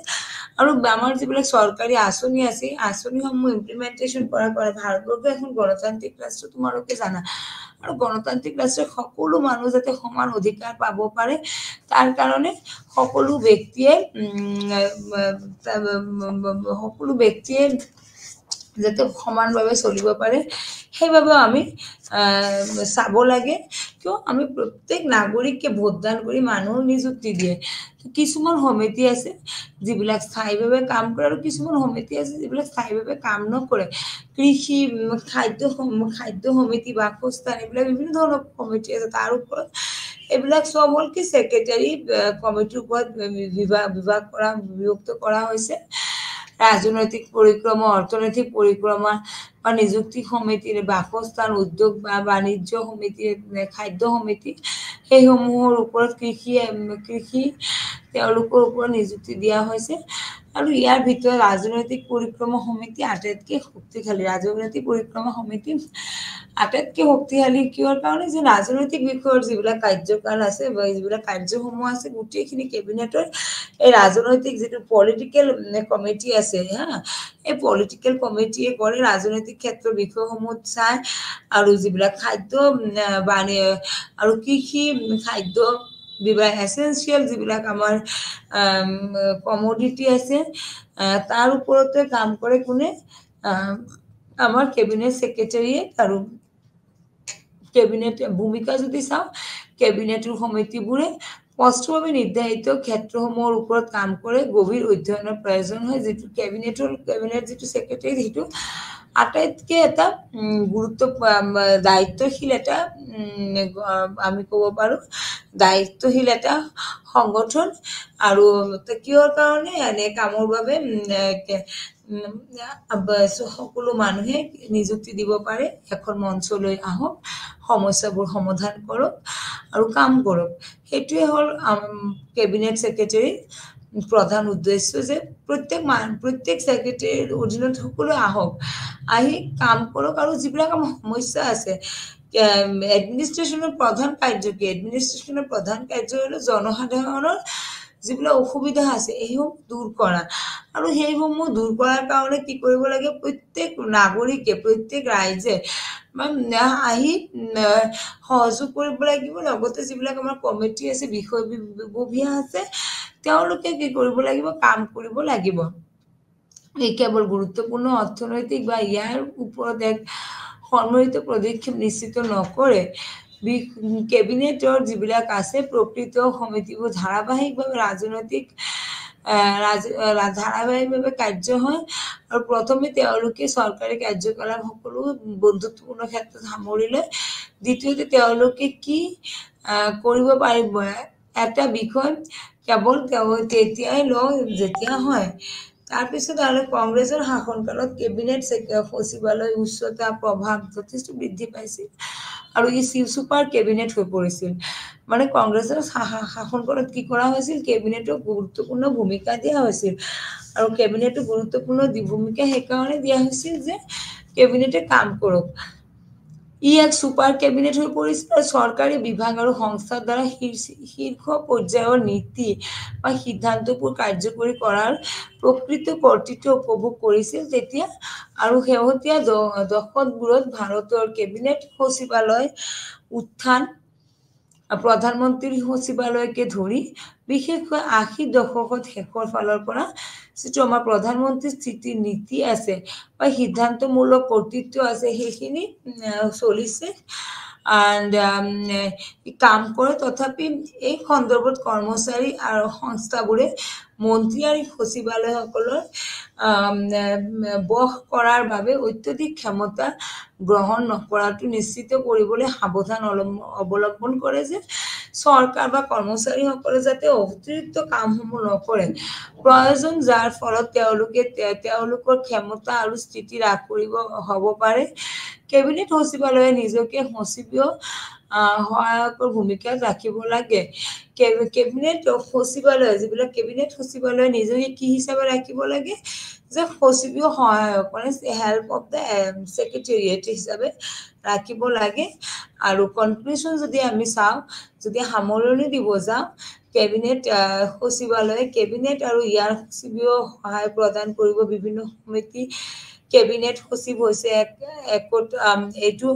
আৰু আমাৰ যিবিলাক চৰকাৰী আঁচনি আছে, আঁচনিসমূহ ইমপ্লিমেণ্টেশ্যন কৰা ভাৰতবৰ্ষ এখন গণতান্ত্ৰিক ৰাষ্ট্ৰ, তোমালোকে জানা। আৰু গণতান্ত্ৰিক ৰাষ্ট্ৰৰ সকলো মানুহ যাতে সমান অধিকাৰ পাব পাৰে, তাৰ কাৰণে সকলো ব্যক্তিয়ে যাতে সমানভাৱে চলিব পাৰে, সেইবাবেও আমি চাব লাগে। কিয়? আমি প্ৰত্যেক নাগৰিককে ভোটদান কৰি মানুহ নিযুক্তি দিয়ে। কিছুমান সমিতি আছে যিবিলাক স্থায়ীভাৱে কাম কৰে, আৰু কিছুমান সমিতি আছে যিবিলাক স্থায়ীভাৱে কাম নকৰে। কৃষি, খাদ্য সমিতি, বাসস্থান, এইবিলাক বিভিন্ন ধৰণৰ সমিতি আছে। তাৰ ওপৰত এইবিলাক চব হ'ল কি ছেক্ৰেটাৰী কমিটিৰ ওপৰত বিভক্ত কৰা হৈছে। ৰাজনৈতিক পৰিক্ৰমা, অৰ্থনৈতিক পৰিক্ৰমা বা নিযুক্তি সমিতি, বাসস্থান, উদ্যোগ বা বাণিজ্য সমিতি, খাদ্য সমিতি, সেইসমূহৰ ওপৰত কৃষি তেওঁলোকৰ ওপৰত নিযুক্তি দিয়া হৈছে। আৰু ইয়াৰ ভিতৰত ৰাজনৈতিক পৰিক্ৰমা সমিতি আটাইতকৈ শক্তিশালী। ৰাজনৈতিক পৰিক্ৰমা সমিতি আটাইতকৈ শক্তিশালী কিহৰ কাৰণে? যে ৰাজনৈতিক বিষয়ৰ যিবিলাক কাৰ্যকাল আছে বা যিবিলাক কাৰ্যসমূহ আছে, গোটেইখিনি কেবিনেটৰ এই ৰাজনৈতিক যিটো পলিটিকেল কমিটি আছে, এই পলিটিকেল কমিটিয়ে কৰে। ৰাজনৈতিক ক্ষেত্ৰৰ বিষয়সমূহ চায়। আৰু যিবিলাক খাদ্য আৰু কৃষি, খাদ্য যিবিলাক এচেঞ্চিয়েল যিবিলাক আমাৰ কমোডিটি আছে, তাৰ ওপৰতে কাম কৰে কোনে? আমাৰ কেবিনেট ছেক্ৰেটাৰীয়ে। আৰু কেবিনেট ভূমিকা যদি চাওঁ, কেবিনেটৰ সমিতিবোৰে স্পষ্টভাৱে নিৰ্ধাৰিত ক্ষেত্ৰসমূহৰ ওপৰত কাম কৰে। গভীৰ অধ্যয়নৰ প্ৰয়োজন হয়। যিটো কেবিনেট যিটো ছেক্ৰেটাৰী, সেইটো আটাইতকৈ এটা দায়িত্বশীল এটা আমি ক'ব পাৰোঁ দায়িত্বশীল এটা সংগঠন। আৰু কিহৰ কাৰণে? এনে কামৰ বাবে সকলো মানুহে নিযুক্তি দিব পাৰে। এখন মঞ্চলৈ আহক, সমস্যাবোৰ সমাধান কৰক আৰু কাম কৰক। সেইটোৱে হ'ল কেবিনেট ছেক্ৰেটাৰীৰ প্ৰধান উদ্দেশ্য, যে প্ৰত্যেক ছেক্ৰেটাৰীৰ অধীনত সকলো আহক, আহি কাম কৰক। আৰু যিবিলাক আমাৰ সমস্যা আছে, এডমিনিষ্ট্ৰেশ্যনৰ প্ৰধান কাৰ্য কি? এডমিনিষ্ট্ৰেশ্যনৰ প্ৰধান কাৰ্য হ'ল জনসাধাৰণৰ যিবিলাক অসুবিধা আছে, এইসমূহ দূৰ কৰা। আৰু সেইসমূহ দূৰ কৰাৰ কাৰণে কি কৰিব লাগে? প্ৰত্যেক নাগৰিকে, প্ৰত্যেক ৰাইজে আহি সহযোগ কৰিব লাগিব। লগতে যিবিলাক আমাৰ কমিটি আছে, বিষয়ববীয়া আছে, তেওঁলোকে কি কৰিব লাগিব? কাম কৰিব লাগিব। এই কেৱল গুৰুত্বপূৰ্ণ অৰ্থনৈতিক বা ইয়াৰ ওপৰত এক সম্মিলিত পদক্ষেপ নিশ্চিত নকৰে। কেবিনেটৰ যিবিলাক আছে প্ৰকৃত সমিতিবোৰ ধাৰাবাহিকভাৱে ধাৰাবাহিকভাৱে কাৰ্য হয়। আৰু প্ৰথমে তেওঁলোকে চৰকাৰী কাৰ্যকলাপ সকলো বন্ধুত্বপূৰ্ণ ক্ষেত্ৰত সামৰি লয়। দ্বিতীয়তে তেওঁলোকে কি কৰিব পাৰিব? এটা বিষয় কেৱল তেতিয়াই লয় যেতিয়া হয়। তাৰপিছত আৰু কংগ্ৰেছৰ শাসনকালত কেবিনেট সচিবালয় উচ্চতা প্ৰভাৱ যথেষ্ট বৃদ্ধি পাইছিল, আৰু ই ছুপাৰ কেবিনেট হৈ পৰিছিল। মানে কংগ্ৰেছৰ শাসনকালত কি কৰা হৈছিল? কেবিনেটক গুৰুত্বপূৰ্ণ ভূমিকা দিয়া হৈছিল। আৰু কেবিনেটক গুৰুত্বপূৰ্ণ ভূমিকা সেইকাৰণে দিয়া হৈছিল যে কেবিনেটে কাম কৰক। ই এক ছুপাৰ কেবিনেট হৈ পৰিছিল। আৰু চৰকাৰী বিভাগ আৰু সংস্থাৰ দ্বাৰা শীৰ্ষ পৰ্যায়ৰ নীতি বা সিদ্ধান্তবোৰ কাৰ্যকৰী কৰাৰ প্ৰকৃত কৰ্তৃত্ব উপভোগ কৰিছিল তেতিয়া। আৰু শেহতীয়া দশকবোৰত ভাৰতৰ কেবিনেট সচিবালয় উত্থান, প্ৰধানমন্ত্ৰী সচিবালয়কে ধৰি বিশেষকৈ ৮০ দশকত শেষৰ ফালৰ পৰা যিটো আমাৰ প্ৰধানমন্ত্ৰীৰ স্থিতিৰ নীতি আছে বা সিদ্ধান্তমূলক কৰ্তৃত্ব আছে, সেইখিনি চলিছে কাম কৰে। তথাপি এই সন্দৰ্ভত কৰ্মচাৰী আৰু সংস্থাবোৰে মন্ত্ৰী আৰু সচিবালয়সকলৰ বস কৰাৰ বাবে অত্যধিক ক্ষমতা গ্ৰহণ নকৰাটো নিশ্চিত কৰিবলৈ সাৱধান অৱলম্বন কৰে, যে চৰকাৰ বা কৰ্মচাৰীসকলে যাতে অতিৰিক্ত কামসমূহ নকৰে প্ৰয়োজন, যাৰ ফলত তেওঁলোকৰ ক্ষমতা আৰু স্থিতি হ্ৰাস হ'ব পাৰে। কেবিনেট সচিবালয়ে নিজকে সচিবীয় সহায়কৰ ভূমিকাত ৰাখিব লাগে কেবিনেট সচিবালয় যিবিলাক কেবিনেট সচিবালয়ে নিজকে কি হিচাপে ৰাখিব লাগে যে সচিবীয় সহায়ক মানে হেল্প অফ দ্য সেক্ৰেটাৰিয়েট হিচাপে ৰাখিব লাগে আৰু কনক্লুশন যদি আমি চাওঁ যদি সামৰণি দিব যাওঁ কেবিনেট সচিবালয়ে কেবিনেট আৰু ইয়াৰ সচিবীয় সহায় প্ৰদান কৰিব বিভিন্ন সমিতি কেবিনেট সচিব হৈছে এইটো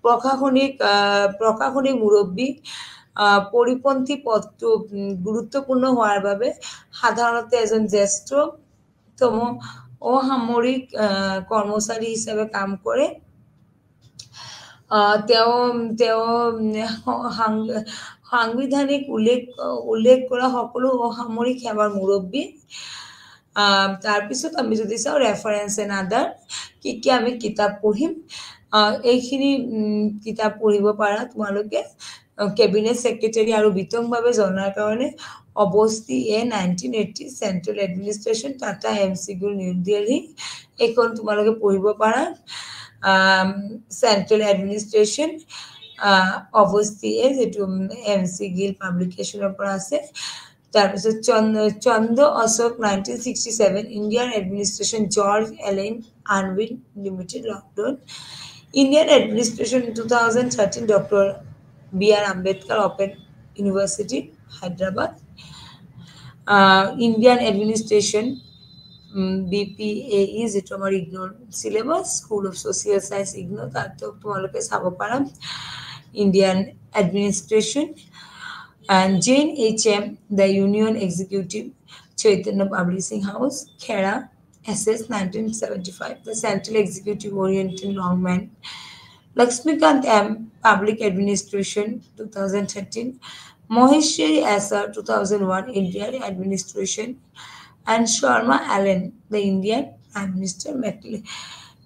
প্ৰশাসনিক মুৰব্বী পৰিপন্থী পদটো গুৰুত্বপূৰ্ণ হোৱাৰ বাবে সাধাৰণতে এজন জ্যেষ্ঠতম অসামৰিক কৰ্মচাৰী হিচাপে কাম কৰে সাংবিধানিক উল্লেখ কৰা সকলো অসামৰিক সেৱাৰ মুৰব্বী তাৰপিছত আমি যদি চাওঁ ৰেফাৰেন্স এণ্ড আদাৰ কি আমি কিতাপ পঢ়িম এইখিনি কিতাপ পঢ়িব পাৰা তোমালোকে কেবিনেট সেক্ৰেটাৰি আৰু বিতংভাৱে জনাৰ কাৰণে Awasthi 1980 central administration Tata MCQ new Delhi এখন তোমালোকে পঢ়িব পাৰা সেন্ট্ৰাল এডমিনিস্ট্ৰেশন অৱস্থি যেটো এমসি গিল পাবলিকেশনৰ পৰা আছে তাৰপিছত Chandra Ashok 1967 Indian administration George Allen Unwin limited London Indian administration in 2013 Dr. B.R. Ambedkar Open University Hyderabad Indian administration BPAE যেটো আমাৰ ignore syllabus school of social science ignore তাতো তোমালোকে চাব পাৰা Indian administration and Jane H.M. the Union Executive Chaitanya Publishing House Khera SS 1975 the Central Executive Oriental Longman Lakshmikant M Public Administration 2013 Maheshwari SR 2001 Indian Administration and Sharma Allen the Indian Prime Minister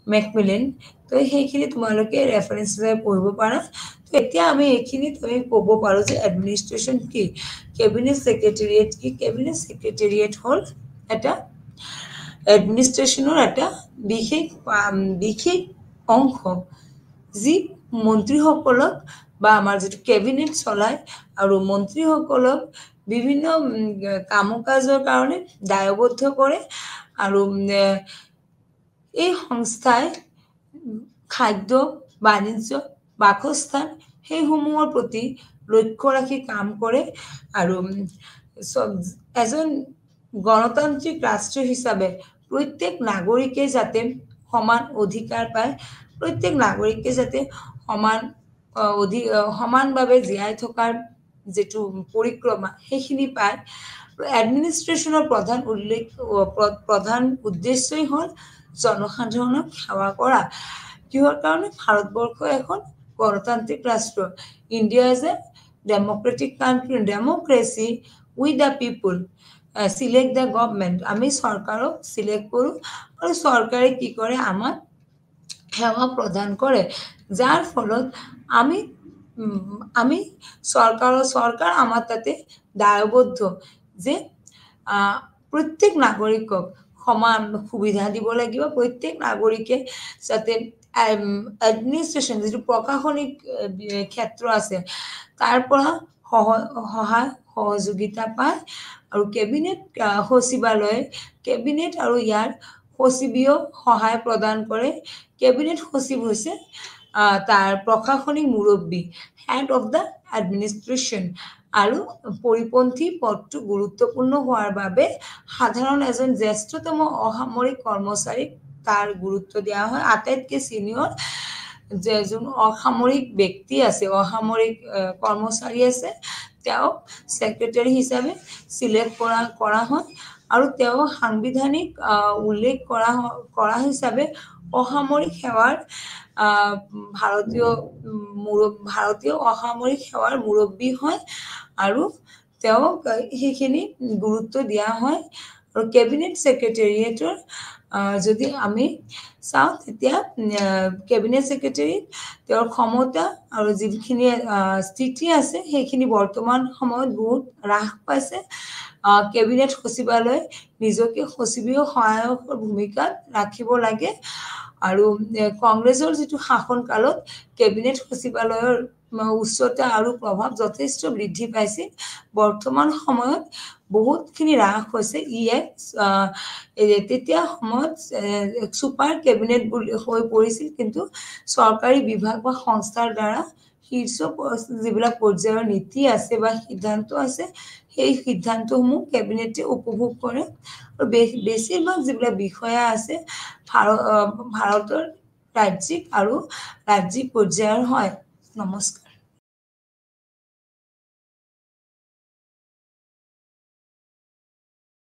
Macmillan তো সেইখিনি তোমালোকে reference লৈ পঢ়িব পাৰা তো এতিয়া আমি এইখিনি তুমি ক'ব পাৰো যে এডমিনিষ্ট্ৰেশ্যন কি কেবিনেট সেক্ৰেটাৰিয়েট কি কেবিনেট সেক্ৰেটাৰিয়েট হল এটা এডমিনিষ্ট্ৰেশ্যনৰ এটা বিশেষ অংশ যি মন্ত্ৰীসকলক বা আমাৰ যেটো কেবিনেট চলাই আৰু মন্ত্ৰীসকলক বিভিন্ন কামকাজৰ কাৰণে দায়বদ্ধ কৰে আৰু এই সংস্থাই খাদ্য বাণিজ্য বাসস্থান সেইসমূহৰ প্ৰতি লক্ষ্য ৰাখি কাম কৰে আৰু এজন গণতান্ত্ৰিক ৰাষ্ট্ৰ হিসাবে প্ৰত্যেক নাগৰিকে যাতে সমান অধিকাৰ পায় প্ৰত্যেক নাগৰিকে যাতে সমানভাবে জীয়াই থকাৰ যেটো পৰিক্ৰমা সেইখিনি পায় এডমিনিষ্ট্ৰেশ্যনৰ প্ৰধান উদ্দেশ্যই হল জনসাধাৰণক সেৱা কৰা কিহৰ কাৰণে ভাৰতবৰ্ষ এখন গণতান্ত্ৰিক ৰাষ্ট্ৰ India is a democratic country democracy with the people select the government আমি সৰকাৰক সিলেক্ট কৰো আৰু সৰকাৰে কি কৰে আমাক সেৱা প্ৰদান কৰে যাৰ ফলত আমি সৰকাৰ আমাৰ তাতে দায়বদ্ধ যে প্ৰত্যেক নাগৰিকক সমান সুবিধা দিব লাগিব প্ৰত্যেক নাগৰিকে যাতে এডমিনিষ্ট্ৰেশন যেটো প্ৰশাসনিক ক্ষেত্ৰ আছে তাৰ পৰা সহায় সহযোগিতা পায় আৰু কেবিনেট সচিবালয় কেবিনেট আৰু ইয়াৰ সচিবীয় সহায় প্ৰদান কৰে কেবিনেট সচিব হৈছে তাৰ প্ৰশাসনিক মুৰব্বী হেড অফ দ্য এডমিনিষ্ট্ৰেশ্যন আৰু পৰিপন্থী পদটো গুৰুত্বপূৰ্ণ হোৱাৰ বাবে সাধাৰণ এজন জ্যেষ্ঠতম অসামৰিক কৰ্মচাৰীক তাৰ গুৰুত্ব দিয়া হয় আটাইতকৈ সিনিয়ৰ যেজন অসামৰিক ব্যক্তি আছে অসামৰিক কৰ্মচাৰী আছে তেওঁ সেক্ৰেটাৰি হিসাবে সিলেক্ট কৰা হয় আৰু তেওঁ সাংবিধানিক উল্লেখ কৰা হিসাবে অসামৰিক সেৱাৰ ভাৰতীয় অসামৰিক সেৱাৰ মুৰব্বী হয় আৰু তেওঁ সেইখিনি গুৰুত্ব দিয়া হয় আৰু কেবিনেট সেক্ৰেটাৰিয়েটৰ যদি আমি চাওঁ তেতিয়া কেবিনেট সেক্ৰেটাৰি তেওঁৰ ক্ষমতা আৰু যিখিনি স্থিতি আছে সেইখিনি বৰ্তমান সময়ত বহুত হ্ৰাস পাইছে কেবিনেট সচিবালয় নিজকে সচিবীয় সহায়কৰ ভূমিকাত ৰাখিব লাগে আৰু কংগ্ৰেছৰ যিটো শাসন কালত কেবিনেট সচিবালয়ৰ উচ্চতা আৰু প্ৰভাৱ যথেষ্ট বৃদ্ধি পাইছে বৰ্তমান সময়ত বহুতখিনি হ্ৰাস হৈছে তেতিয়া সময়ত ছুপাৰ কেবিনেট বুলি হৈ পৰিছিল কিন্তু চৰকাৰী বিভাগ বা সংস্থাৰ দ্বাৰা শীৰ্ষ যিবিলাক পৰ্যায়ৰ নীতি আছে বা সিদ্ধান্ত আছে সেই সিদ্ধান্তসমূহ কেবিনেটে উপভোগ কৰে আৰু বেছিভাগ যিবিলাক বিষয়া আছে ভাৰতৰ ৰাজ্যিক পৰ্যায়ৰ হয় নমস্কাৰ